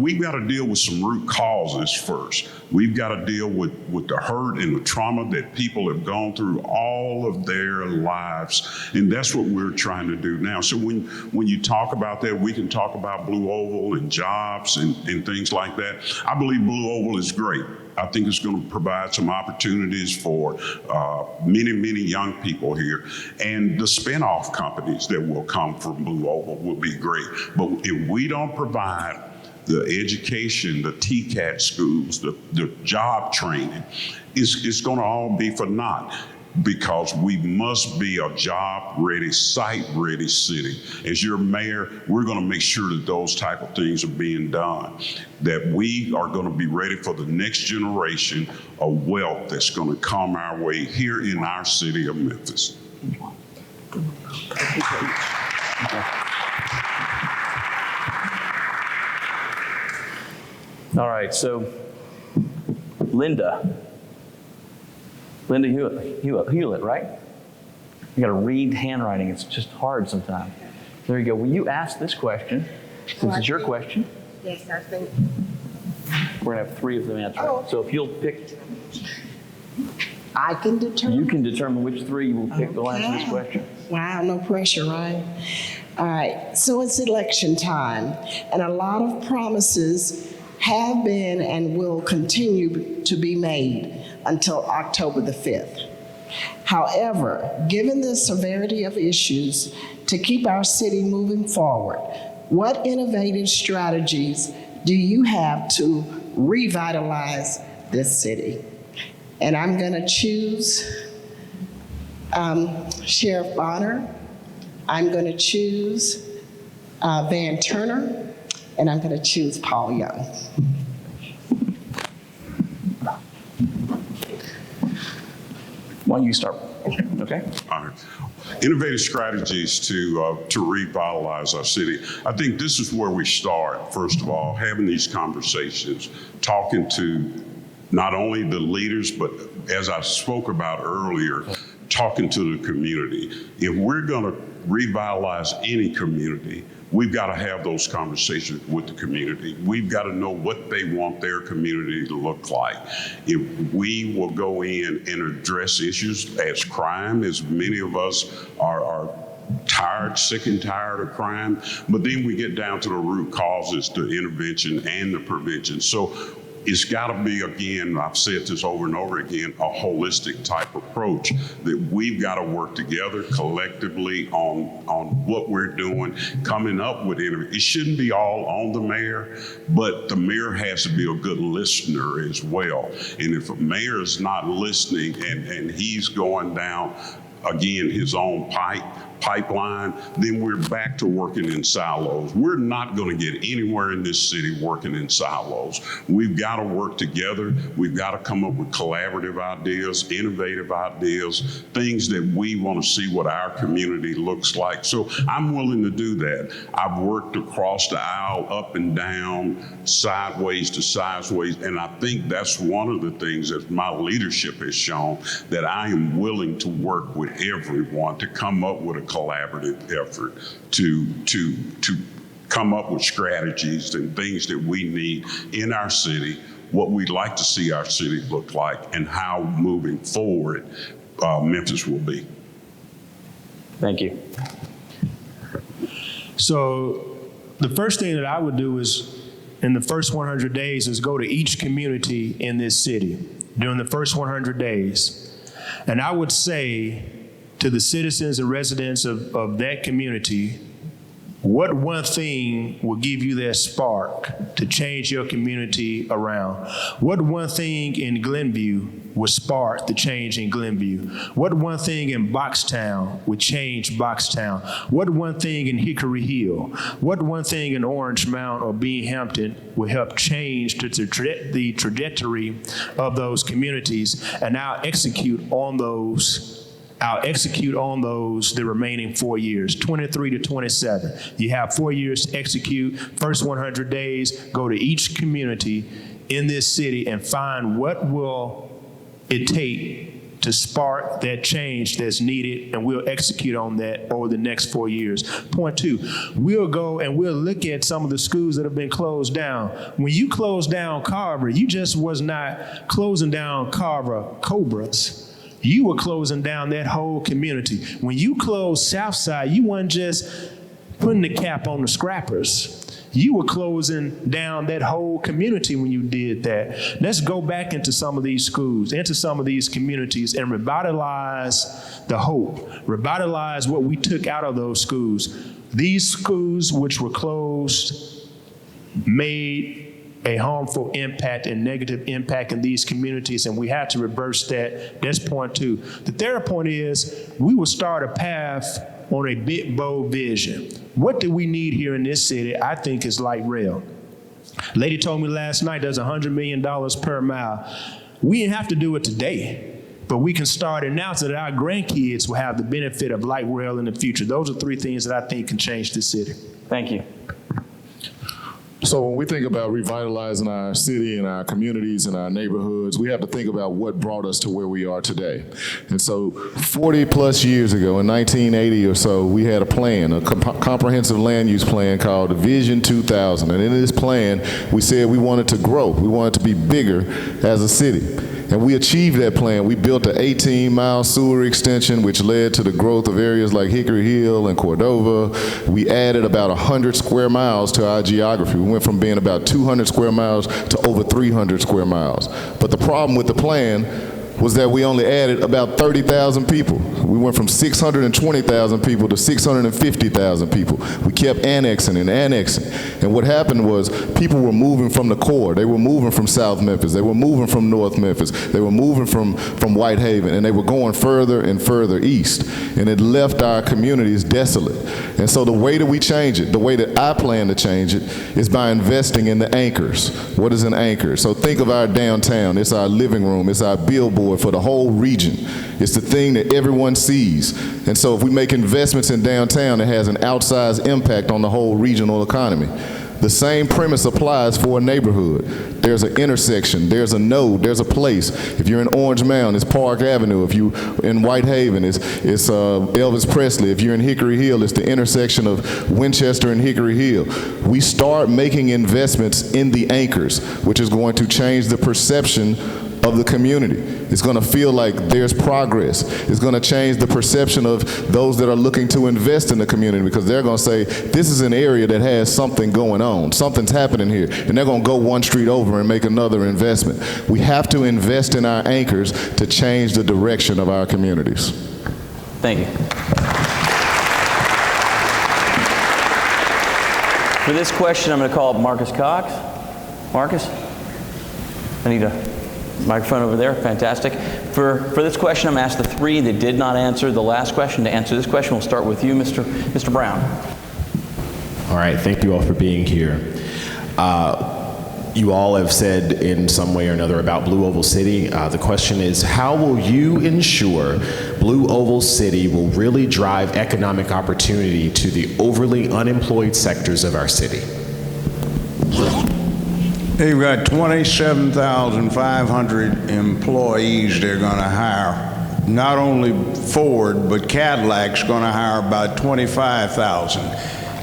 B: we've got to deal with some root causes first. We've got to deal with the hurt and the trauma that people have gone through all of their lives. And that's what we're trying to do now. So when you talk about that, we can talk about Blue Oval and jobs and things like that. I believe Blue Oval is great. I think it's going to provide some opportunities for many, many young people here. And the spinoff companies that will come from Blue Oval will be great. But if we don't provide the education, the TCAT schools, the job training, it's going to all be for naught. Because we must be a job-ready, site-ready city. As your mayor, we're going to make sure that those type of things are being done, that we are going to be ready for the next generation of wealth that's going to come our way here in our city of Memphis.
A: All right, so Linda Hewlett, right? You got to read handwriting. It's just hard sometimes. There you go. Will you ask this question, since it's your question?
K: Yes, I think.
A: We're going to have 3 of them answer it.
K: Oh.
A: So if you'll pick,
K: I can determine.
A: you can determine which 3 you will pick will answer this question.
K: Wow, no pressure, right? All right, so it's election time, and a lot of promises have been and will continue to be made until October the 5th. However, given the severity of issues, to keep our city moving forward, what innovative strategies do you have to revitalize this city? And I'm going to choose Sheriff Bonner, I'm going to choose Van Turner, and I'm going to choose Paul Young.
A: Why don't you start? Okay.
B: All right. Innovative strategies to revitalize our city. I think this is where we start, first of all, having these conversations, talking to not only the leaders, but as I spoke about earlier, talking to the community. If we're going to revitalize any community, we've got to have those conversations with the community. We've got to know what they want their community to look like. If we will go in and address issues as crime, as many of us are tired, sick and tired of crime, but then we get down to the root causes, the intervention and the prevention. So it's got to be, again, I've said this over and over again, a holistic type approach that we've got to work together collectively on what we're doing, coming up with it. It shouldn't be all on the mayor, but the mayor has to be a good listener as well. And if a mayor is not listening and he's going down, again, his own pipeline, then we're back to working in silos. We're not going to get anywhere in this city working in silos. We've got to work together. We've got to come up with collaborative ideas, innovative ideas, things that we want to see what our community looks like. So I'm willing to do that. I've worked across the aisle, up and down, sideways to sideways, and I think that's one of the things that my leadership has shown, that I am willing to work with everyone to come up with a collaborative effort to come up with strategies and things that we need in our city, what we'd like to see our city look like, and how moving forward Memphis will be.
A: Thank you.
E: So the first thing that I would do is, in the first 100 days, is go to each community in this city during the first 100 days. And I would say to the citizens and residents of that community, what one thing will give you that spark to change your community around? What one thing in Glenview would spark the change in Glenview? What one thing in Boxtown would change Boxtown? What one thing in Hickory Hill? What one thing in Orange Mound or Binghamton will help change the trajectory of those communities? And I'll execute on those the remaining 4 years, 23 to 27. You have 4 years to execute. First 100 days, go to each community in this city and find what will it take to spark that change that's needed, and we'll execute on that over the next 4 years. Point two, we'll go and we'll look at some of the schools that have been closed down. When you close down Carver, you just was not closing down Carver Cobras. You were closing down that whole community. When you closed Southside, you weren't just putting the cap on the scrappers. You were closing down that whole community when you did that. Let's go back into some of these schools, into some of these communities, and revitalize the hope, revitalize what we took out of those schools. These schools which were closed made a harmful impact and negative impact in these communities, and we have to reverse that. That's point two. The third point is we will start a path on a big, bold vision. What do we need here in this city? I think is light rail. Lady told me last night there's $100 million per mile. We didn't have to do it today, but we can start it now so that our grandkids will have the benefit of light rail in the future. Those are three things that I think can change this city.
A: Thank you.
F: So when we think about revitalizing our city and our communities and our neighborhoods, we have to think about what brought us to where we are today. And so 40 plus years ago, in 1980 or so, we had a plan, a comprehensive land use plan called Vision 2000. And in this plan, we said we wanted to grow. We wanted to be bigger as a city. And we achieved that plan. We built an 18-mile sewer extension, which led to the growth of areas like Hickory Hill and Cordova. We added about 100 square miles to our geography. We went from being about 200 square miles to over 300 square miles. But the problem with the plan was that we only added about 30,000 people. We went from 620,000 people to 650,000 people. We kept annexing and annexing. And what happened was people were moving from the core. They were moving from South Memphis. They were moving from North Memphis. They were moving from Whitehaven. And they were going further and further east. And it left our communities desolate. And so the way that we change it, the way that I plan to change it, is by investing in the anchors. What is an anchor? So think of our downtown. It's our living room. It's our billboard for the whole region. It's the thing that everyone sees. And so if we make investments in downtown, it has an outsized impact on the whole regional economy. The same premise applies for a neighborhood. There's an intersection, there's a node, there's a place. If you're in Orange Mound, it's Park Avenue. If you're in Whitehaven, it's Elvis Presley. If you're in Hickory Hill, it's the intersection of Winchester and Hickory Hill. We start making investments in the anchors, which is going to change the perception of the community. It's going to feel like there's progress. It's going to change the perception of those that are looking to invest in the community, because they're going to say, this is an area that has something going on. Something's happening here. And they're going to go one street over and make another investment. We have to invest in our anchors to change the direction of our communities.
A: Thank you. For this question, I'm going to call up Marcus Cox. Marcus? I need a microphone over there. Fantastic. For this question, I'm asked the three that did not answer the last question to answer this question. We'll start with you, Mr. Brown.
L: All right. Thank you all for being here. You all have said in some way or another about Blue Oval City. The question is, how will you ensure Blue Oval City will really drive economic opportunity to the overly unemployed sectors of our city?
D: They've got 27,500 employees they're going to hire. Not only Ford, but Cadillac's going to hire about 25,000.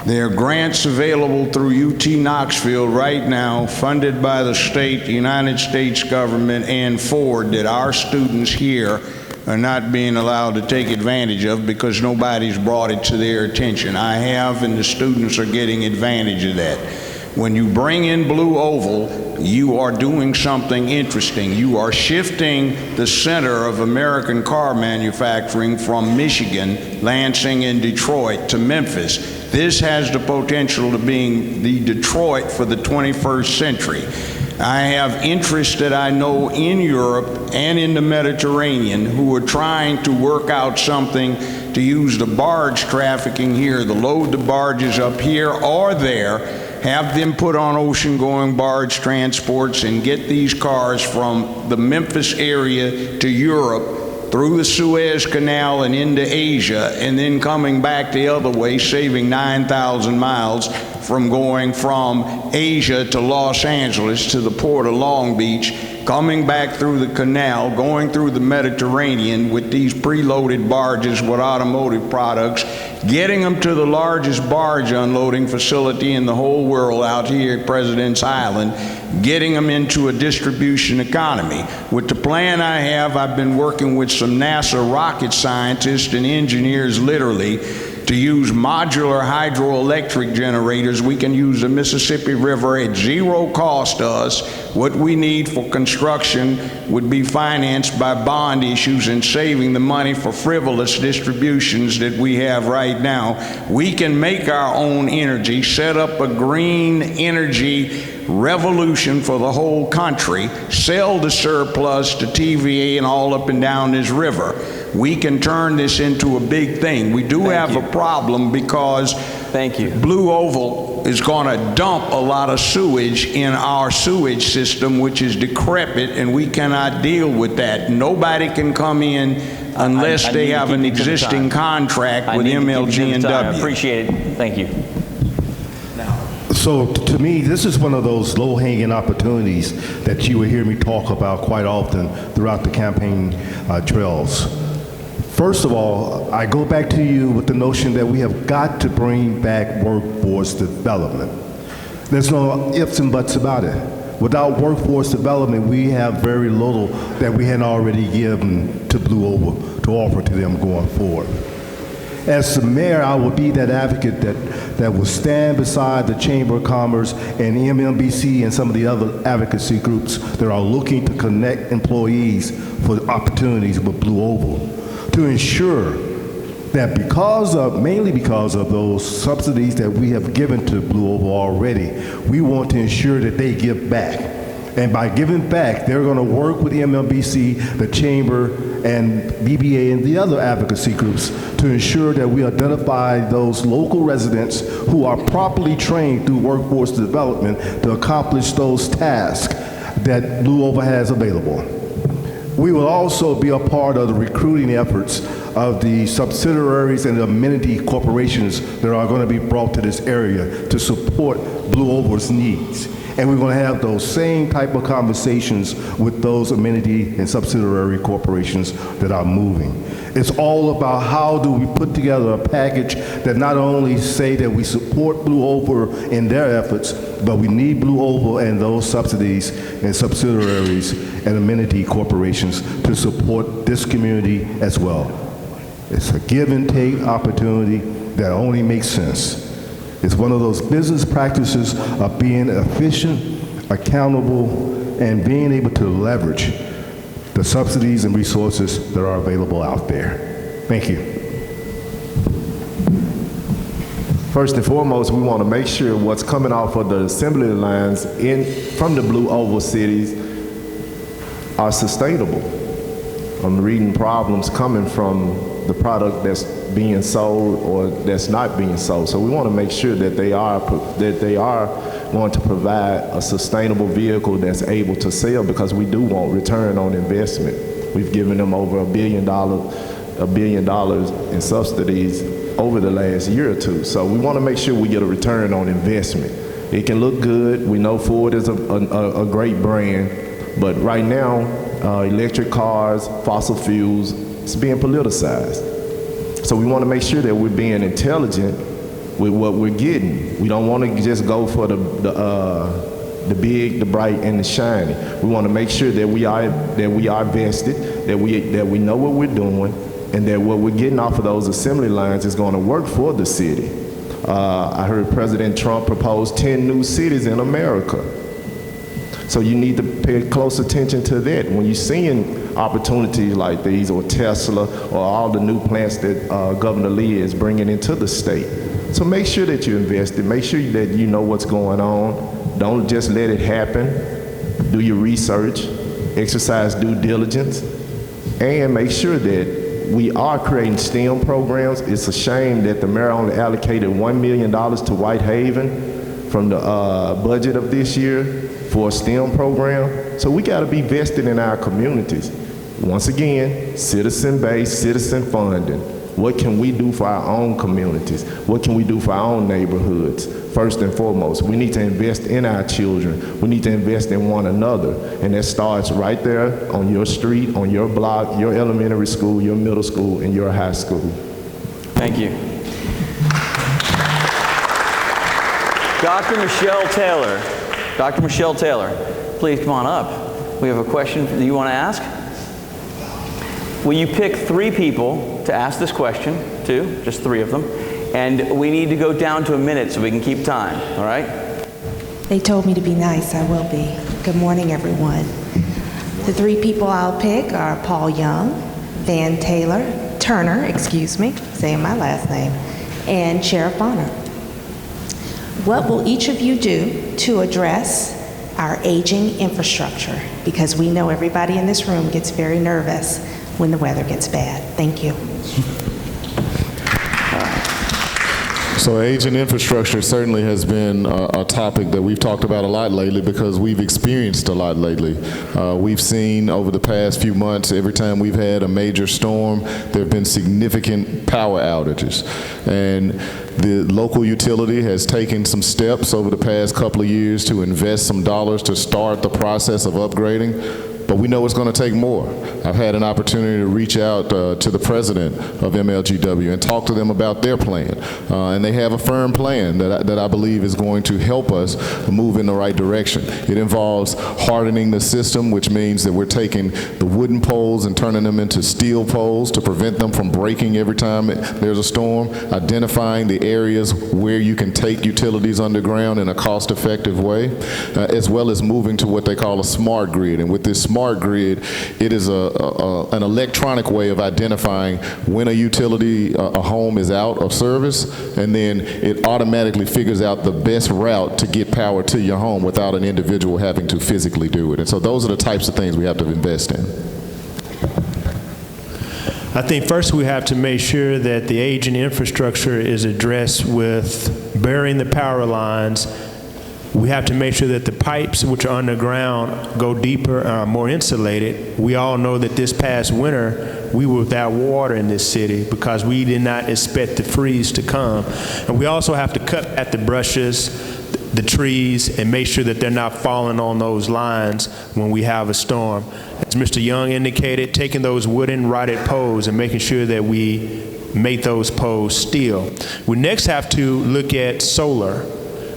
D: There are grants available through UT Knoxville right now, funded by the state, the United States government, and Ford, that our students here are not being allowed to take advantage of because nobody's brought it to their attention. I have, and the students are getting advantage of that. When you bring in Blue Oval, you are doing something interesting. You are shifting the center of American car manufacturing from Michigan, Lansing, and Detroit to Memphis. This has the potential of being the Detroit for the 21st century. I have interests that I know in Europe and in the Mediterranean who are trying to work out something to use the barge trafficking here, to load the barges up here or there, have them put on ocean-going barge transports and get these cars from the Memphis area to Europe through the Suez Canal and into Asia, and then coming back the other way, saving 9,000 miles from going from Asia to Los Angeles to the port of Long Beach, coming back through the canal, going through the Mediterranean with these preloaded barges with automotive products, getting them to the largest barge unloading facility in the whole world out here at President's Island, getting them into a distribution economy. With the plan I have, I've been working with some NASA rocket scientists and engineers literally to use modular hydroelectric generators. We can use the Mississippi River at zero cost to us. What we need for construction would be financed by bond issues and saving the money for frivolous distributions that we have right now. We can make our own energy, set up a green energy revolution for the whole country, sell the surplus to TVA and all up and down this river. We can turn this into a big thing. We do have a problem because Blue Oval is going to dump a lot of sewage in our sewage system, which is decrepit, and we cannot deal with that. Nobody can come in unless they have an existing contract with MLG and W.
A: I appreciate it. Thank you.
H: So to me, this is one of those low-hanging opportunities that you will hear me talk about quite often throughout the campaign trails. First of all, I go back to you with the notion that we have got to bring back workforce development. There's no ifs and buts about it. Without workforce development, we have very little that we had already given to Blue Oval to offer to them going forward. As the mayor, I will be that advocate that will stand beside the Chamber of Commerce and MMBC and some of the other advocacy groups that are looking to connect employees for opportunities with Blue Oval, to ensure that mainly because of those subsidies that we have given to Blue Oval already, we want to ensure that they give back. And by giving back, they're going to work with the MLBC, the Chamber, and BBA and the other advocacy groups to ensure that we identify those local residents who are properly trained through workforce development to accomplish those tasks that Blue Oval has available. We will also be a part of the recruiting efforts of the subsidiaries and the amenity corporations that are going to be brought to this area to support Blue Oval's needs. And we're going to have those same type of conversations with those amenity and subsidiary corporations that are moving. It's all about how do we put together a package that not only say that we support Blue Oval in their efforts, but we need Blue Oval and those subsidies and subsidiaries and amenity corporations to support this community as well. It's a give and take opportunity that only makes sense. It's one of those business practices of being efficient, accountable, and being able to leverage the subsidies and resources that are available out there. Thank you.
C: First and foremost, we want to make sure what's coming off of the assembly lines from the Blue Oval cities are sustainable. I'm reading problems coming from the product that's being sold or that's not being sold. So we want to make sure that they are going to provide a sustainable vehicle that's able to sell, because we do want return on investment. We've given them over $1 billion in subsidies over the last year or two. So we want to make sure we get a return on investment. It can look good. We know Ford is a great brand, but right now, electric cars, fossil fuels, it's being politicized. So we want to make sure that we're being intelligent with what we're getting. We don't want to just go for the the big, the bright, and the shiny. We want to make sure that we are vested, that we know what we're doing, and that what we're getting off of those assembly lines is going to work for the city. I heard President Trump propose 10 new cities in America. So you need to pay close attention to that. When you're seeing opportunities like these, or Tesla, or all the new plants that Governor Lee is bringing into the state. So make sure that you're invested. Make sure that you know what's going on. Don't just let it happen. Do your research, exercise due diligence, and make sure that we are creating STEM programs. It's a shame that the mayor only allocated $1 million to Whitehaven from the budget of this year for a STEM program. So we got to be vested in our communities. Once again, citizen-based, citizen funding. What can we do for our own communities? What can we do for our own neighborhoods? First and foremost, we need to invest in our children. We need to invest in one another. And that starts right there on your street, on your block, your elementary school, your middle school, and your high school.
A: Thank you. Dr. Michelle Taylor. Dr. Michelle Taylor, please come on up. We have a question that you want to ask. Will you pick 3 people to ask this question to, just 3 of them, and we need to go down to a minute so we can keep time, all right?
M: They told me to be nice, I will be. Good morning, everyone. The 3 people I'll pick are Paul Young, Van Turner, saying my last name, and Sheriff Bonner. What will each of you do to address our aging infrastructure? Because we know everybody in this room gets very nervous when the weather gets bad. Thank you.
F: So aging infrastructure certainly has been a topic that we've talked about a lot lately because we've experienced a lot lately. We've seen over the past few months, every time we've had a major storm, there have been significant power outages. And the local utility has taken some steps over the past couple of years to invest some dollars to start the process of upgrading. But we know it's going to take more. I've had an opportunity to reach out to the president of MLGW and talk to them about their plan. And they have a firm plan that I believe is going to help us move in the right direction. It involves hardening the system, which means that we're taking the wooden poles and turning them into steel poles to prevent them from breaking every time there's a storm, identifying the areas where you can take utilities underground in a cost-effective way, as well as moving to what they call a smart grid. And with this smart grid, it is an electronic way of identifying when a utility, a home is out of service, and then it automatically figures out the best route to get power to your home without an individual having to physically do it. And so those are the types of things we have to invest in.
E: I think first we have to make sure that the aging infrastructure is addressed with burying the power lines. We have to make sure that the pipes which are underground go deeper, are more insulated. We all know that this past winter, we were without water in this city because we did not expect the freeze to come. And we also have to cut at the brushes, the trees, and make sure that they're not falling on those lines when we have a storm. As Mr. Young indicated, taking those wooden rotted poles and making sure that we make those poles steel. We next have to look at solar.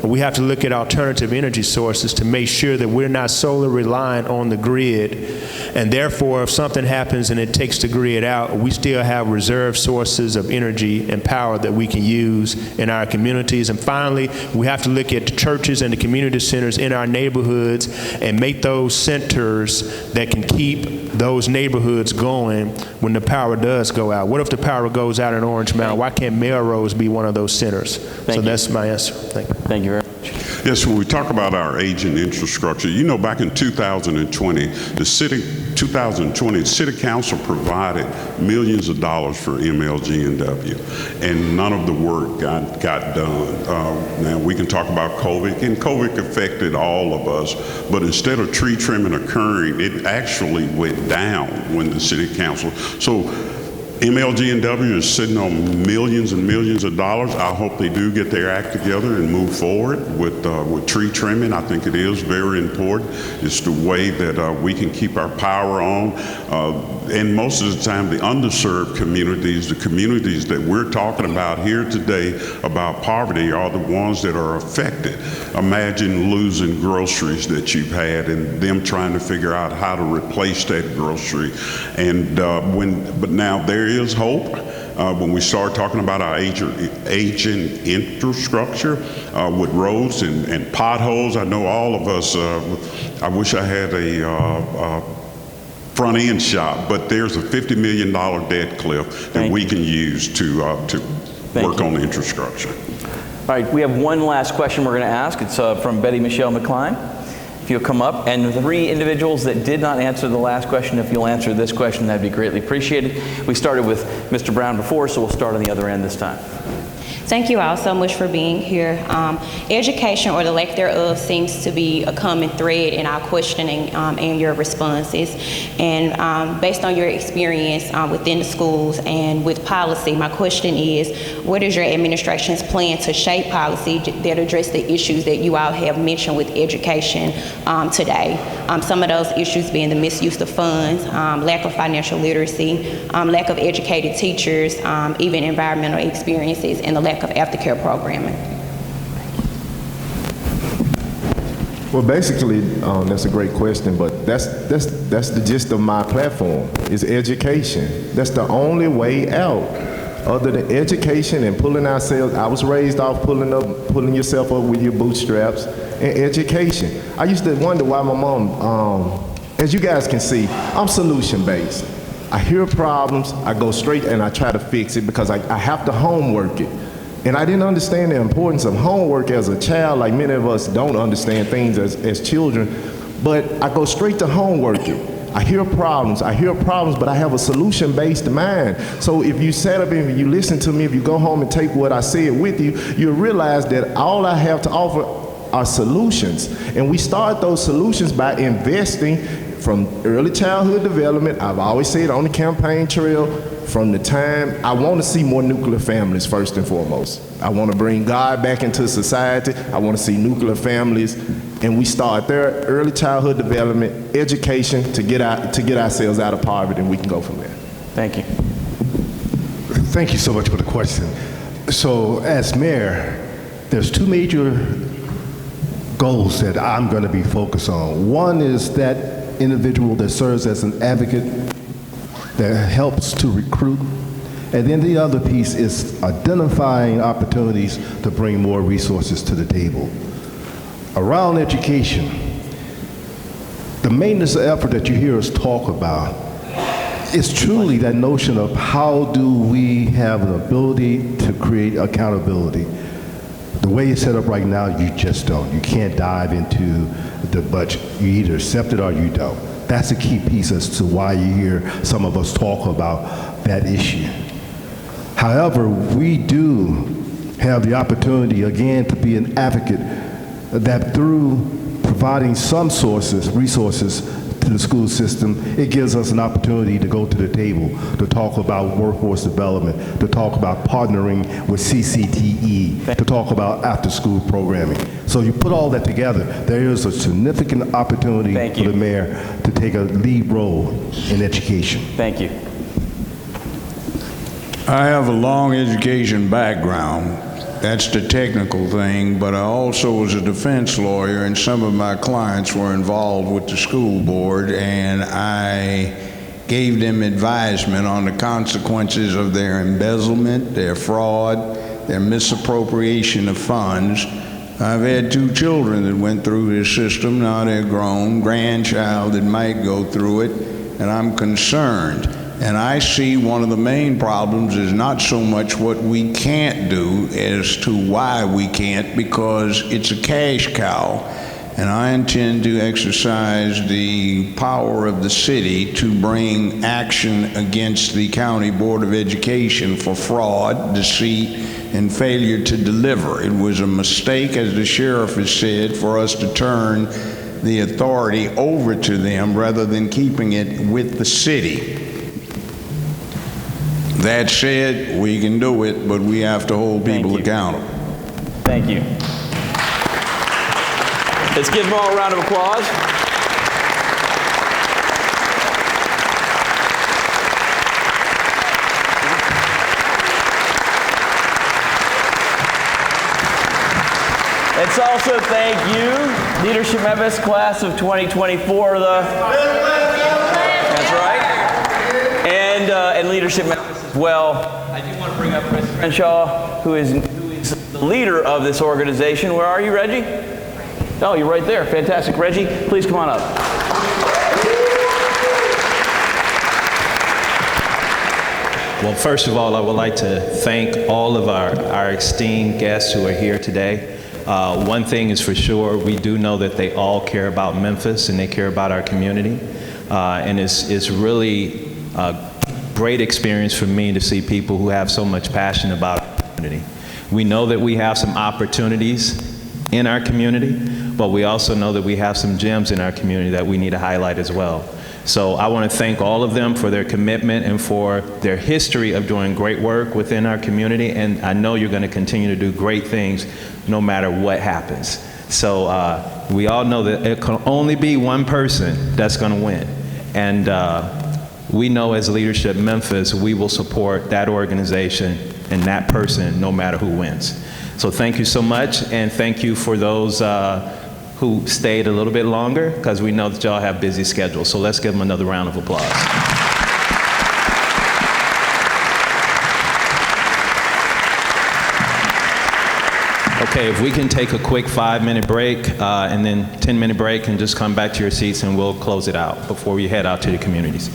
E: We have to look at alternative energy sources to make sure that we're not solely reliant on the grid, and therefore if something happens and it takes the grid out, we still have reserve sources of energy and power that we can use in our communities. And finally, we have to look at the churches and the community centers in our neighborhoods and make those centers that can keep those neighborhoods going when the power does go out. What if the power goes out in Orange Mountain? Why can't Melrose be one of those centers? That's my answer. Thank you.
A: Thank you very much.
B: Yes, when we talk about our aging infrastructure, you know, back in 2020, the city council provided millions of dollars for MLG&W, and none of the work got done. Now we can talk about COVID, and COVID affected all of us, but instead of tree trimming occurring, it actually went down when the city council. So MLG&W is sitting on millions and millions of dollars. I hope they do get their act together and move forward with tree trimming. I think it is very important. It's the way that we can keep our power on. And most of the time, the underserved communities, the communities that we're talking about here today about poverty, are the ones that are affected. Imagine losing groceries that you've had and them trying to figure out how to replace that grocery. And but now there is hope. When we start talking about our aging infrastructure with roads and potholes, I know all of us, I wish I had a front end shop, but there's a $50 million debt cliff that we can use to work on the infrastructure.
A: All right, we have one last question we're going to ask. It's from Betty Michelle McCline. If you'll come up, and the 3 individuals that did not answer the last question, if you'll answer this question, that'd be greatly appreciated. We started with Mr. Brown before, so we'll start on the other end this time.
N: Thank you all so much for being here. Education, or the lack thereof, seems to be a common thread in our questioning and your responses. And based on your experience within the schools and with policy, my question is, what is your administration's plan to shape policy that address the issues that you all have mentioned with education today? Some of those issues being the misuse of funds, lack of financial literacy, lack of educated teachers, even environmental experiences, and the lack of aftercare programming.
C: Well, basically, that's a great question, but that's the gist of my platform, is education. That's the only way out. Other than education and pulling ourselves, I was raised off pulling yourself up with your bootstraps, and education. I used to wonder why my mom, as you guys can see, I'm solution-based. I hear problems, I go straight and I try to fix it because I have to homework it. And I didn't understand the importance of homework as a child, like many of us don't understand things as children, but I go straight to homework it. I hear problems, but I have a solution-based mind. So if you sat up and you listen to me, if you go home and take what I said with you, you'll realize that all I have to offer are solutions. And we start those solutions by investing from early childhood development. I've always said on the campaign trail, from the time, I want to see more nuclear families first and foremost. I want to bring God back into society. I want to see nuclear families. And we start there, early childhood development, education to get ourselves out of poverty, and we can go from there.
A: Thank you.
H: Thank you so much for the question. So as mayor, there's 2 major goals that I'm going to be focused on. One is that individual that serves as an advocate that helps to recruit. And then the other piece is identifying opportunities to bring more resources to the table. Around education, the maintenance effort that you hear us talk about is truly that notion of how do we have an ability to create accountability. The way it's set up right now, you just don't. You can't dive into the budget. You either accept it or you don't. That's a key piece as to why you hear some of us talk about that issue. However, we do have the opportunity, again, to be an advocate that through providing some resources to the school system, it gives us an opportunity to go to the table, to talk about workforce development, to talk about partnering with CCTE, to talk about after-school programming. So you put all that together, there is a significant opportunity for the mayor to take a lead role in education.
A: Thank you.
D: I have a long education background. That's the technical thing, but I also was a defense lawyer, and some of my clients were involved with the school board, and I gave them advisement on the consequences of their embezzlement, their fraud, their misappropriation of funds. I've had 2 children that went through this system. Now they're grown, grandchild that might go through it, and I'm concerned. And I see one of the main problems is not so much what we can't do as to why we can't, because it's a cash cow. And I intend to exercise the power of the city to bring action against the County Board of Education for fraud, deceit, and failure to deliver. It was a mistake, as the sheriff has said, for us to turn the authority over to them rather than keeping it with the city. That said, we can do it, but we have to hold people accountable.
A: Thank you. Let's give them all a round of applause. Let's also thank you, Leadership Memphis Class of 2024. That's right. And Leadership Memphis as well. I do want to bring up Reggie Crenshaw, who is the leader of this organization. Where are you, Reggie? Oh, you're right there. Fantastic. Reggie, please come on up.
O: Well, first of all, I would like to thank all of our esteemed guests who are here today. One thing is for sure, we do know that they all care about Memphis and they care about our community. And it's really a great experience for me to see people who have so much passion about our community. We know that we have some opportunities in our community, but we also know that we have some gems in our community that we need to highlight as well. So I want to thank all of them for their commitment and for their history of doing great work within our community, and I know you're going to continue to do great things no matter what happens. So we all know that it can only be one person that's going to win, and we know as Leadership Memphis, we will support that organization and that person no matter who wins. So thank you so much, and thank you for those who stayed a little bit longer, because we know that y'all have busy schedules. So let's give them another round of applause. Okay, if we can take a quick 5-minute break and then 10-minute break and just come back to your seats and we'll close it out before we head out to the communities.